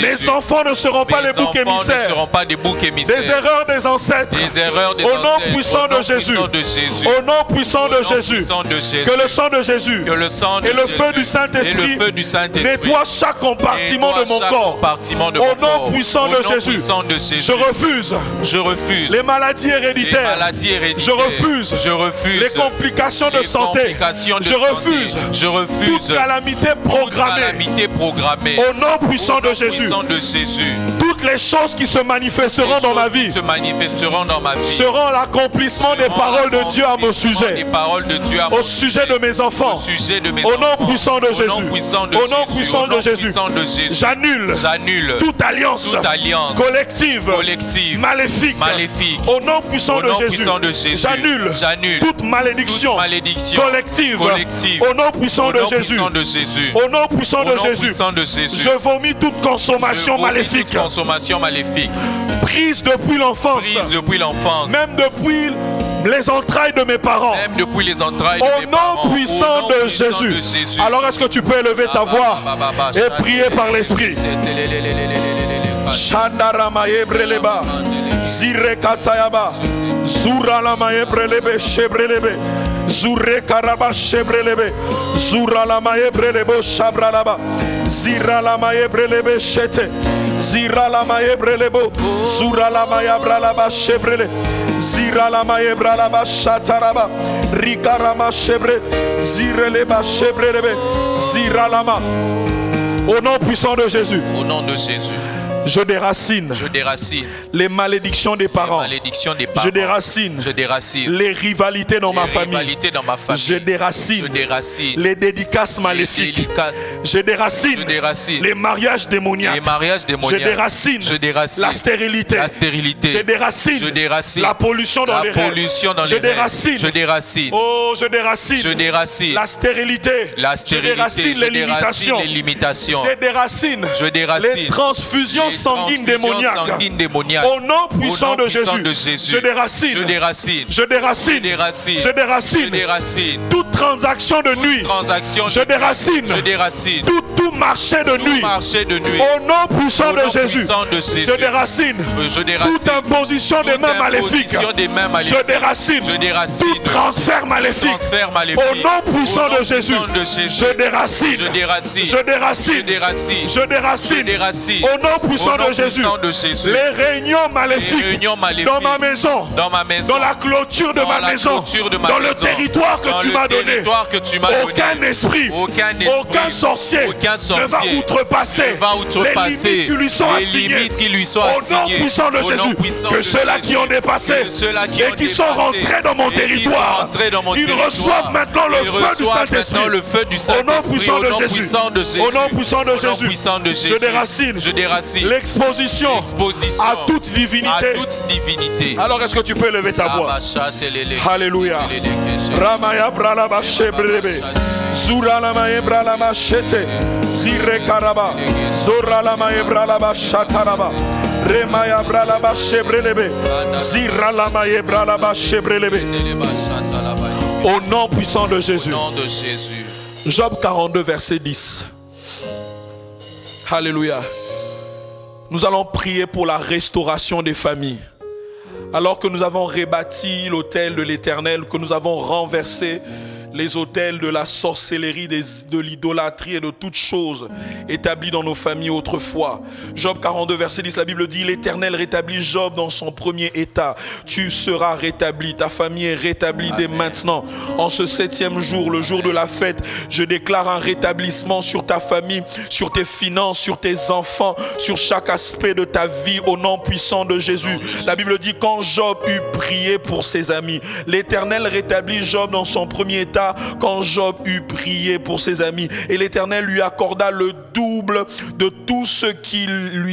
Mes enfants ne seront pas les boucs émissaires. Ne seront pas des boucs émissaires. Des erreurs des ancêtres. Des erreurs des Au nom puissant de Jésus. Au nom puissant de Jésus. Que le sang de Jésus. Que le sang et le feu du Saint-Esprit nettoie chaque compartiment de mon corps. Au nom puissant de Jésus. Je refuse. Les maladies héréditaires. Je refuse. Les complications de santé. Je refuse. Toute calamité programmée. Au nom puissant de Jésus. Toutes les choses qui se manifesteront dans ma vie seront l'accomplissement des paroles de Dieu à mon sujet. Au sujet de mes enfants. Au nom puissant de Jésus. Au nom puissant de Jésus. J'annule toute alliance collective maléfique. Au nom puissant de Jésus. J'annule toute malédiction collective. Au nom puissant de Jésus. Au nom puissant de Jésus. Je vomis toute consommation maléfique. Prise depuis l'enfance. Même depuis les entrailles de mes parents. Au nom puissant de Jésus. Alors est-ce que tu peux élever ta voix et prier par l'Esprit? Shandarama ebreleba. Zire katayaba. Zura lama ebrelebe shebrelebe. Zure karaba shebrelebe. Zura lama ebrelebo shabralaba. Zira lama ebrelebe shete. Zira lama ebrelebo. Zura lama yabralaba shebrele. Zira lama ebralaba shataraba. Rikarama shebre. Zireleba shebrelebe. Zira lama. Au nom puissant de Jésus. Au nom de Jésus. Je déracine les malédictions des parents. Je déracine les rivalités dans ma famille. Je déracine les dédicaces maléfiques. Je déracine les mariages démoniaques. Je déracine la stérilité. Je déracine la pollution dans les rêves. Je déracine. Oh, je déracine la stérilité. Je déracine les limitations. Je déracine les transfusions sanguines démoniaques. Au nom puissant de Jésus, je déracine toute transaction de nuit. Je déracine tout marché de nuit. Au nom puissant de Jésus, je déracine toute imposition des mains maléfiques. Je déracine tout transfert maléfique. Au nom puissant de Jésus, je déracine. Au nom puissant de Jésus, les réunions maléfiques dans ma maison, dans la clôture de ma maison, dans le territoire que tu m'as donné. Aucun esprit, aucun sorcier ne va outrepasser les limites qui lui sont assignées. Au nom puissant de Jésus, que ceux-là qui ont dépassé et qui sont rentrés dans mon territoire, ils reçoivent maintenant le feu du Saint-Esprit. Au nom puissant de Jésus, au nom puissant de Jésus, je déracine l'exposition à toute divinité. Alors est-ce que tu peux lever ta voix? Alléluia. Ramaya bralaba shebrebe. Zura la maye bralaba shete. Zire karaba. Zora la maye bralaba shataraba. Remaya bralaba shebrebe. Zira la maye bralaba shebrebe. Au nom puissant de Jésus. Job 42 verset 10. Alléluia. Nous allons prier pour la restauration des familles. Alors que nous avons rebâti l'autel de l'Éternel, que nous avons renversé les autels de la sorcellerie, de l'idolâtrie et de toutes choses établies dans nos familles autrefois. Job 42 verset 10, la Bible dit: l'Éternel rétablit Job dans son premier état. Tu seras rétabli, ta famille est rétablie dès maintenant. En ce 7e jour, le jour de la fête, je déclare un rétablissement sur ta famille, sur tes finances, sur tes enfants, sur chaque aspect de ta vie, au nom puissant de Jésus. La Bible dit: quand Job eut prié pour ses amis, l'Éternel rétablit Job dans son premier état. Quand Job eut prié pour ses amis, et l'Éternel lui accorda le double de tout ce qu'il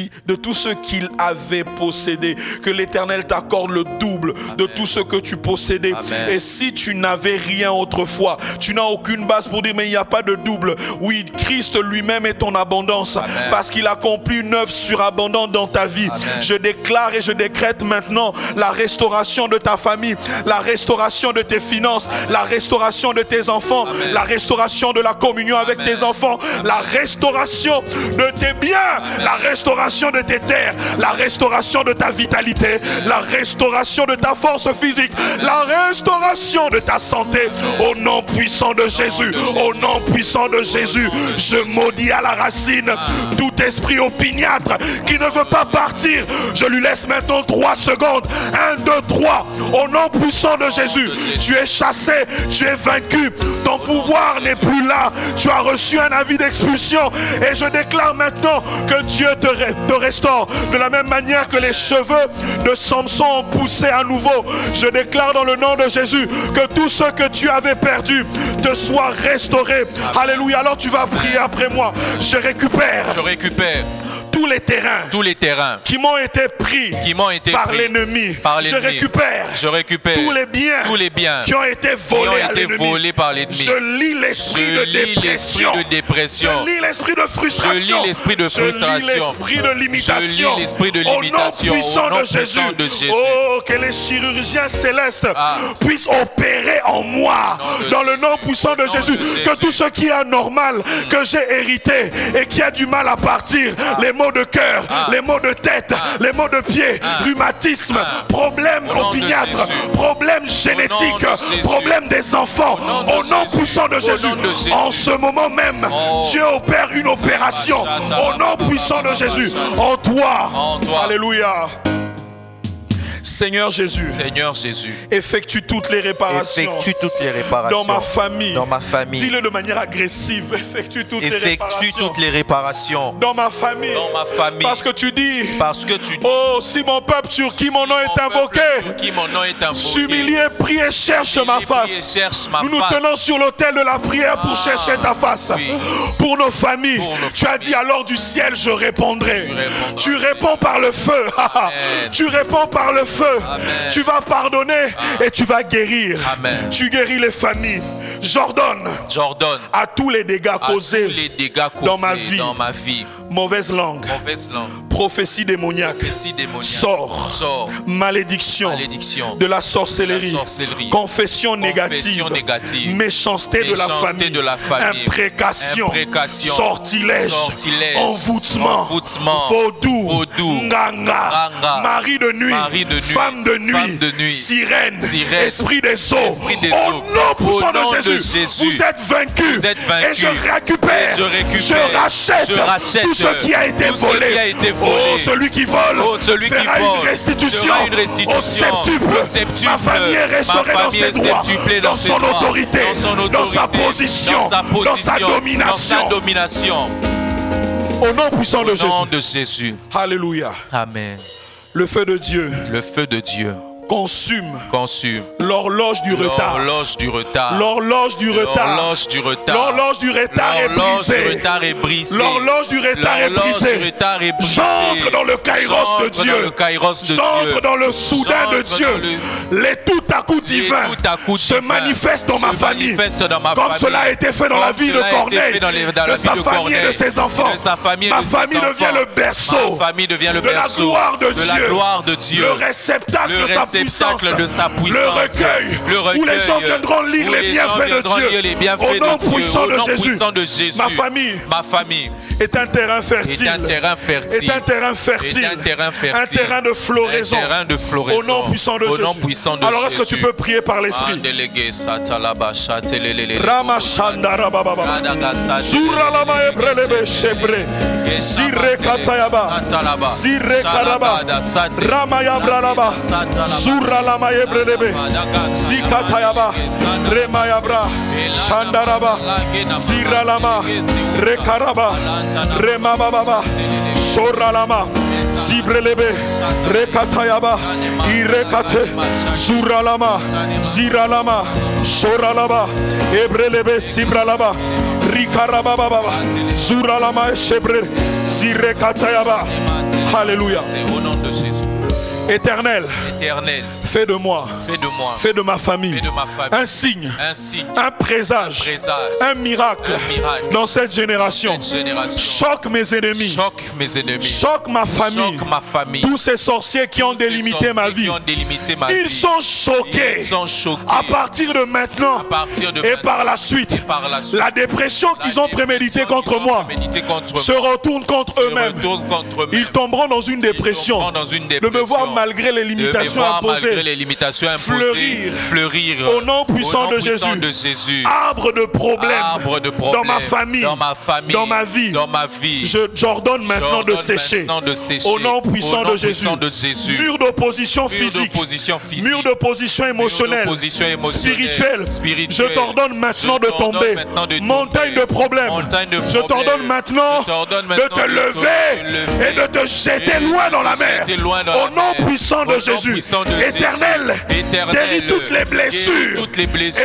avait possédé. Que l'Éternel t'accorde le double de tout ce que tu possédais. Amen. Et si tu n'avais rien autrefois, tu n'as aucune base pour dire mais il n'y a pas de double. Oui, Christ lui-même est ton abondance. Amen. Parce qu'il accomplit une œuvre surabondante dans ta vie. Amen. Je déclare et je décrète maintenant la restauration de ta famille, la restauration de tes finances, la restauration de tes enfants, amen, la restauration de la communion avec, amen, tes enfants, amen, la restauration de tes biens, amen, la restauration de tes terres, la restauration de ta vitalité, la restauration de ta force physique, la restauration de ta santé. Au nom puissant de Jésus, au nom puissant de Jésus, je maudis à la racine tout esprit opiniâtre qui ne veut pas partir. Je lui laisse maintenant 3 secondes. 1, 2, 3. Au nom puissant de Jésus, tu es chassé, tu es vaincu, ton pouvoir n'est plus là, tu as reçu un avis d'expulsion et je déclare maintenant que Dieu te restaure de la même manière que les cheveux de Samson ont poussé à nouveau. Je déclare dans le nom de Jésus que tout ce que tu avais perdu te soit restauré. Alléluia. Alors tu vas prier après moi. Je récupère tous les terrains qui m'ont été pris par l'ennemi. Je récupère tous les biens qui ont été volés à l'ennemi. Je lis l'esprit de dépression. Je lis l'esprit de frustration. Je lis l'esprit de limitation. Au nom puissant de Jésus. Oh, que les chirurgiens célestes puissent opérer en moi. Dans le nom puissant de Jésus. Que tout ce qui est anormal, que j'ai hérité et qui a du mal à partir, les maux de cœur, les maux de tête, les maux de pied, rhumatisme, problèmes opiniâtres, problèmes génétiques, problèmes des enfants, au nom puissant de Jésus. En ce moment même, Dieu opère une opération au nom puissant de Jésus en toi. Alléluia. Seigneur Jésus, Seigneur Jésus, effectue toutes les réparations. effectue toutes les réparations Dans ma famille. Dans ma famille. Dis-le de manière agressive. Effectue toutes les Effectue réparations. toutes les réparations. Dans ma famille. Dans ma famille. Parce que tu dis. Parce que tu dis. Oh, si mon peuple sur qui mon nom est invoqué. Qui mon nom est invoqué. S'humilier, prier, cherche ma face. Nous nous tenons sur l'autel de la prière pour chercher ta face. Oui. Pour nos familles. Tu as dit alors du ciel je répondrai. Tu réponds par le feu. Tu réponds par le feu. Amen. Tu vas pardonner et tu vas guérir. Amen. Tu guéris les familles. J'ordonne à tous les dégâts causés dans ma vie. Mauvaise langue. Prophétie démoniaque. Sort. Malédiction. De la sorcellerie. Confession négative. Méchanceté de la famille. Imprécation. Sortilège. Envoûtement. Vaudou. Nganga. Mari de nuit. Femme de nuit. Sirène. Esprit des eaux. Au nom puissant de Jésus. Vous êtes vaincus. Et je récupère. Je rachète tout ce qui a été volé. Oh, celui qui vole fera une restitution au septuple. Ma famille est restaurée dans ses droits, dans son autorité, dans sa position, dans sa domination. Au nom puissant de Jésus. Alléluia. Amen. Le feu de Dieu. Consume l'horloge du retard. L'horloge du retard est brisée. L'horloge du retard est brisée. J'entre dans le kairos de Dieu. J'entre dans le soudain de Dieu. Les tout à coup divins se manifestent dans ma famille. Comme cela a été fait dans la vie de Corneille, de sa famille et de ses enfants. Ma famille devient le berceau de la gloire de Dieu. Le réceptacle de sa puissance, le recueil où les gens viendront lire les bienfaits de Dieu. Au nom puissant de Jésus, ma famille est un terrain fertile, un terrain de floraison. Au nom puissant de Jésus. Alors est-ce que tu peux prier par l'esprit? Lama Ebrelebe, Zikatayaba, Remayabra, Shandaraba, Ziralama, Rekaraba, Remababa, Shoralama, Zibrelebe, Rekatayaba, Irekate, Zuralama, Ziralama, Shoralaba, Ebrelebe, Sibralaba, Rikarababa, Zuralama, Shebre, Zirekatayaba. Alléluia. Éternel, fais de moi, fais de ma famille, un signe, un présage, un miracle dans cette génération. Choque mes ennemis, choque ma famille, tous ces sorciers qui ont délimité ma vie. Ils sont choqués. À partir de maintenant et par la suite, la dépression qu'ils ont préméditée contre moi se retourne contre eux-mêmes. Ils tomberont dans une dépression de me voir malgré les limitations imposées, fleurir au nom puissant de Jésus. Arbre de problèmes dans ma famille, dans ma vie. J'ordonne maintenant de sécher au nom puissant de Jésus. Mur d'opposition physique, mur d'opposition émotionnelle, spirituelle, je t'ordonne maintenant de tomber. Montagne de problèmes, je t'ordonne maintenant de te lever et de te jeter loin dans la mer. Au nom puissant de Jésus, éternel, guéris toutes les blessures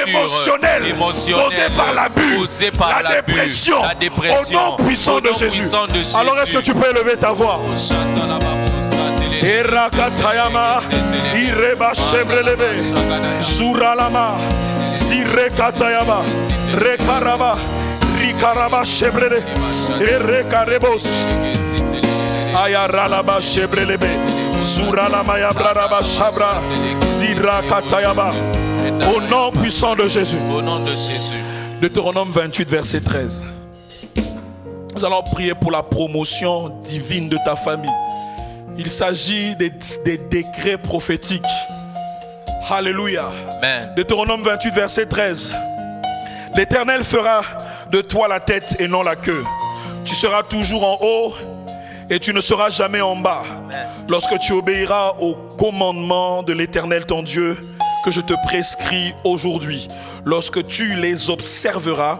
émotionnelles causées par l'abus, la dépression, au nom puissant de Jésus. Alors est-ce que tu peux élever ta voix? Erakatayama, Ireba Shebrelebe, Zuralama, Zirekatayama, Rekaraba, Rikaraba Shebrele, Erekarebos, Ayaralaba Shebrelebe. Au nom puissant de Jésus. Deutéronome 28 verset 13. Nous allons prier pour la promotion divine de ta famille. Il s'agit des décrets prophétiques. Alléluia. Amen. Deutéronome 28 verset 13. L'Éternel fera de toi la tête et non la queue. Tu seras toujours en haut et tu ne seras jamais en bas. Amen. lorsque tu obéiras au commandement de l'Éternel ton Dieu que je te prescris aujourd'hui, lorsque tu les observeras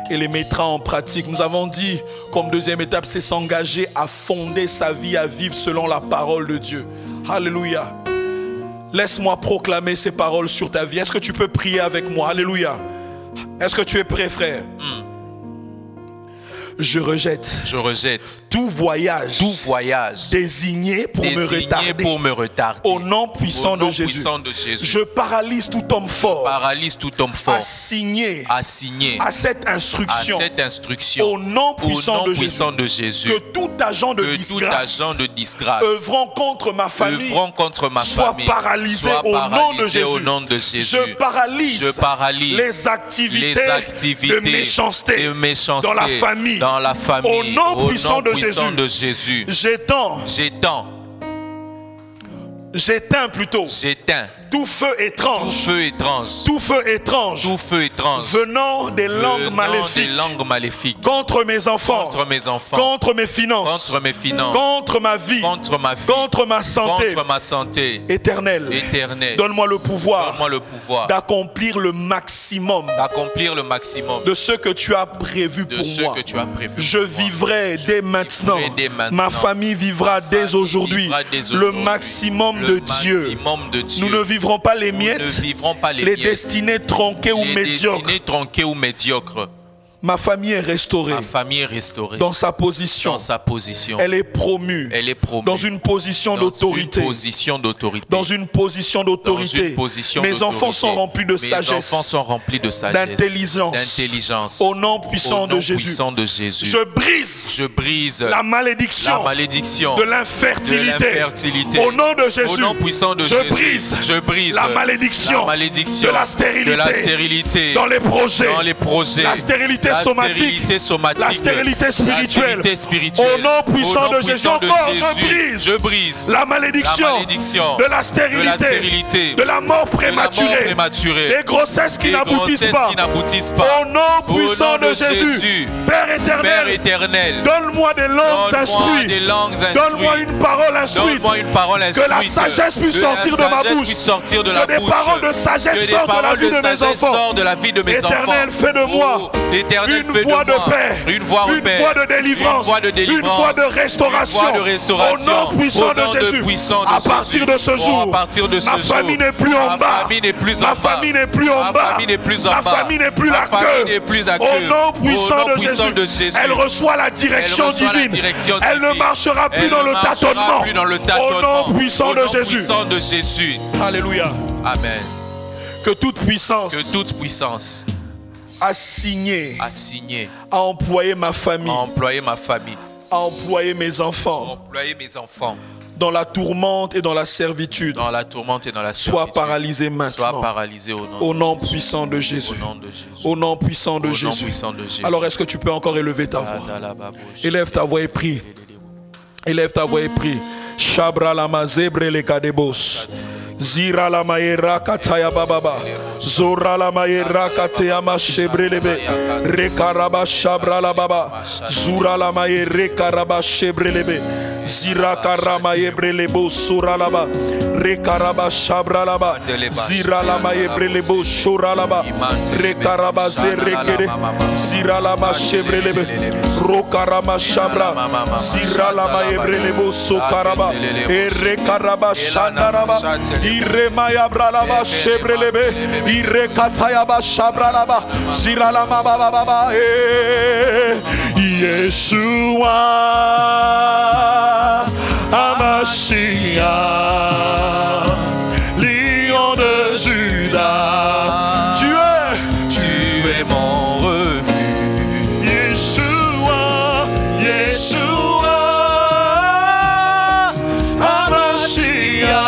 et les mettras en pratique. Nous avons dit, comme deuxième étape, c'est s'engager à fonder sa vie, à vivre selon la parole de Dieu. Alléluia. Laisse-moi proclamer ces paroles sur ta vie. Est-ce que tu peux prier avec moi? Alléluia. Est-ce que tu es prêt, frère? Je rejette tout voyage désigné pour me retarder au nom puissant de Jésus. Je paralyse tout homme fort à signer à cette instruction au nom puissant de Jésus. Que tout agent de disgrâce œuvrant contre ma famille soit paralysé au nom de Jésus. Je paralyse les activités de méchanceté dans la famille. Au nom puissant de Jésus, j'éteins tout feu étrange venant des langues maléfiques contre mes enfants, contre mes finances, contre ma vie, contre ma santé. Éternel, donne-moi le pouvoir d'accomplir le maximum de ce que tu as prévu pour moi. Je vivrai dès maintenant, ma famille vivra dès aujourd'hui le maximum de Dieu. Nous ne vivrons pas les miettes, les destinées tronquées ou médiocres. Ma famille est restaurée. Dans sa position. Elle est promue. Dans une position d'autorité. Mes enfants sont remplis de sagesse. D'intelligence. Au nom puissant de Jésus. Je brise la malédiction de l'infertilité. Au nom de Jésus. Je brise la malédiction de la stérilité. Dans les projets. La stérilité somatique, la stérilité spirituelle. Au nom puissant de Jésus, encore je brise la malédiction de la stérilité, de la mort prématurée, des grossesses qui n'aboutissent pas. Au nom puissant de Jésus, Père éternel, donne-moi des langues instruites, donne-moi une parole instruite, que la sagesse puisse sortir de ma bouche, que des paroles de sagesse sortent de la vie de mes enfants. Éternel, fais de moi une voie de paix, une voie de délivrance, une voie de restauration. Au nom puissant de Jésus, à partir de ce jour, ma famille n'est plus en bas, ma famille n'est plus en bas, ma famille n'est plus la queue. Au nom puissant de Jésus, elle reçoit la direction divine. Elle ne marchera plus dans le tâtonnement. Au nom puissant de Jésus. Alléluia. Amen. Que toute puissance assigné à employer ma famille, à employer mes enfants, dans la tourmente et dans la servitude, soit paralysé maintenant, au nom puissant de Jésus. Au nom puissant de Jésus. Alors est-ce que tu peux encore élever ta voix? Élève ta voix et prie. Shabra la mazebre le kadebos. Zira la maera kataya bababa. Zora la maera kataya mashebrelebe. Rekaraba shabra la baba. Zura la maera rekaraba shebrelebe. Zira karama yebrelebo sura la ba. Rekaraba shabra la ba. Zira la mayebrelebo shura la ba. Rekaraba zerekere. Zira la mashebrelebe. Rokarama shabra. Zira la mayebrelebo sokaraba. Rekaraba shandaraba. Iremaya bralaba shebrelebe. Irekatayaba shabralaba. Ziralama baba baba. Yeshua Amashia, Lion de Juda. Tu es mon refuge. Yeshua Amashia.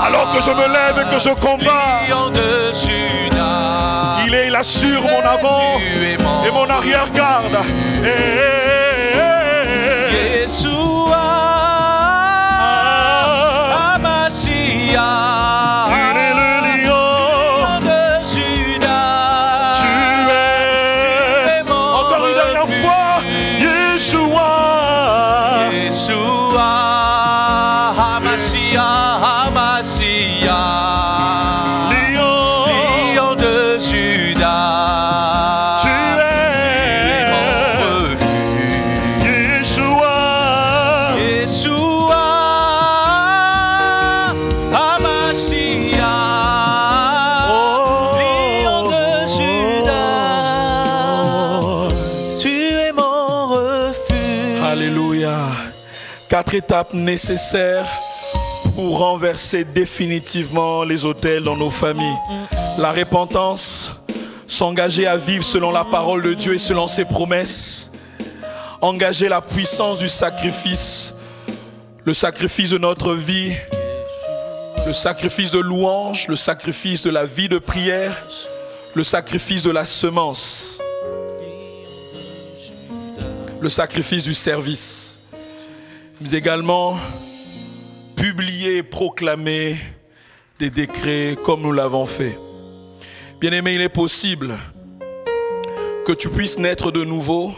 Alors que je me lève et que je combats, il assure mon avant et mon arrière-garde. Yeshua Alléluia. 4 étapes nécessaires pour renverser définitivement les autels dans nos familles. La repentance, s'engager à vivre selon la parole de Dieu et selon ses promesses. Engager la puissance du sacrifice, le sacrifice de notre vie, le sacrifice de louange, le sacrifice de la vie de prière, le sacrifice de la semence, le sacrifice du service, mais également publier et proclamer des décrets comme nous l'avons fait. Bien-aimé, il est possible que tu puisses naître de nouveau,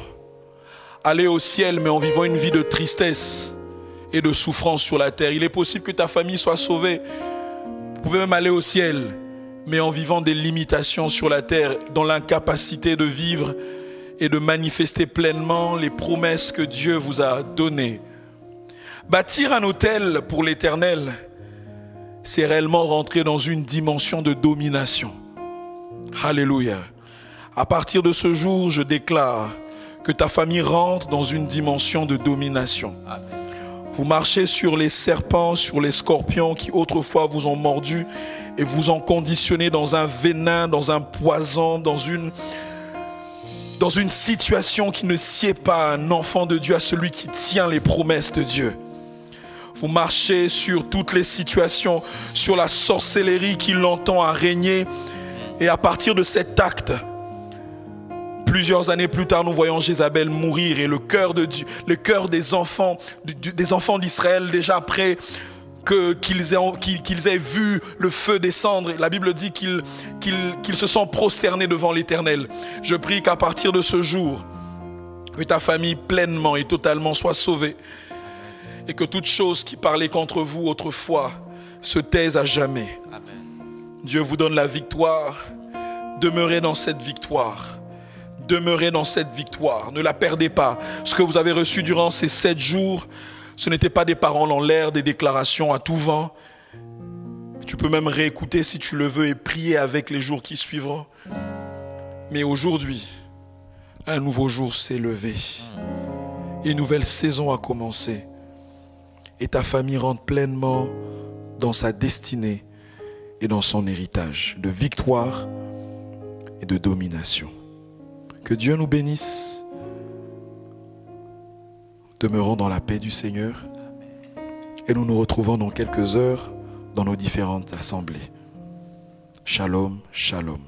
aller au ciel, mais en vivant une vie de tristesse et de souffrance sur la terre. Il est possible que ta famille soit sauvée. Vous pouvez même aller au ciel, mais en vivant des limitations sur la terre, dans l'incapacité de vivre et de manifester pleinement les promesses que Dieu vous a données. Bâtir un autel pour l'Éternel, c'est réellement rentrer dans une dimension de domination. Alléluia. À partir de ce jour, je déclare que ta famille rentre dans une dimension de domination. Amen. Vous marchez sur les serpents, sur les scorpions qui autrefois vous ont mordu et vous ont conditionné dans un venin, dans un poison, dans une situation qui ne sied pas à un enfant de Dieu, à celui qui tient les promesses de Dieu. Vous marchez sur toutes les situations, sur la sorcellerie qui longtemps a régné. Et à partir de cet acte, plusieurs années plus tard, nous voyons Jézabel mourir et le cœur de Dieu, le cœur des enfants d'Israël, déjà après qu'ils aient vu le feu descendre, la Bible dit qu'ils se sont prosternés devant l'Éternel. Je prie qu'à partir de ce jour, que ta famille pleinement et totalement soit sauvée et que toute chose qui parlait contre vous autrefois se taise à jamais. Amen. Dieu vous donne la victoire. Demeurez dans cette victoire. Demeurez dans cette victoire. Ne la perdez pas. Ce que vous avez reçu durant ces 7 jours, ce n'était pas des paroles en l'air, des déclarations à tout vent. Tu peux même réécouter si tu le veux et prier avec les jours qui suivront. Mais aujourd'hui, un nouveau jour s'est levé. Une nouvelle saison a commencé. Et ta famille rentre pleinement dans sa destinée et dans son héritage de victoire et de domination. Que Dieu nous bénisse. Demeurons dans la paix du Seigneur et nous nous retrouvons dans quelques heures dans nos différentes assemblées. Shalom, shalom.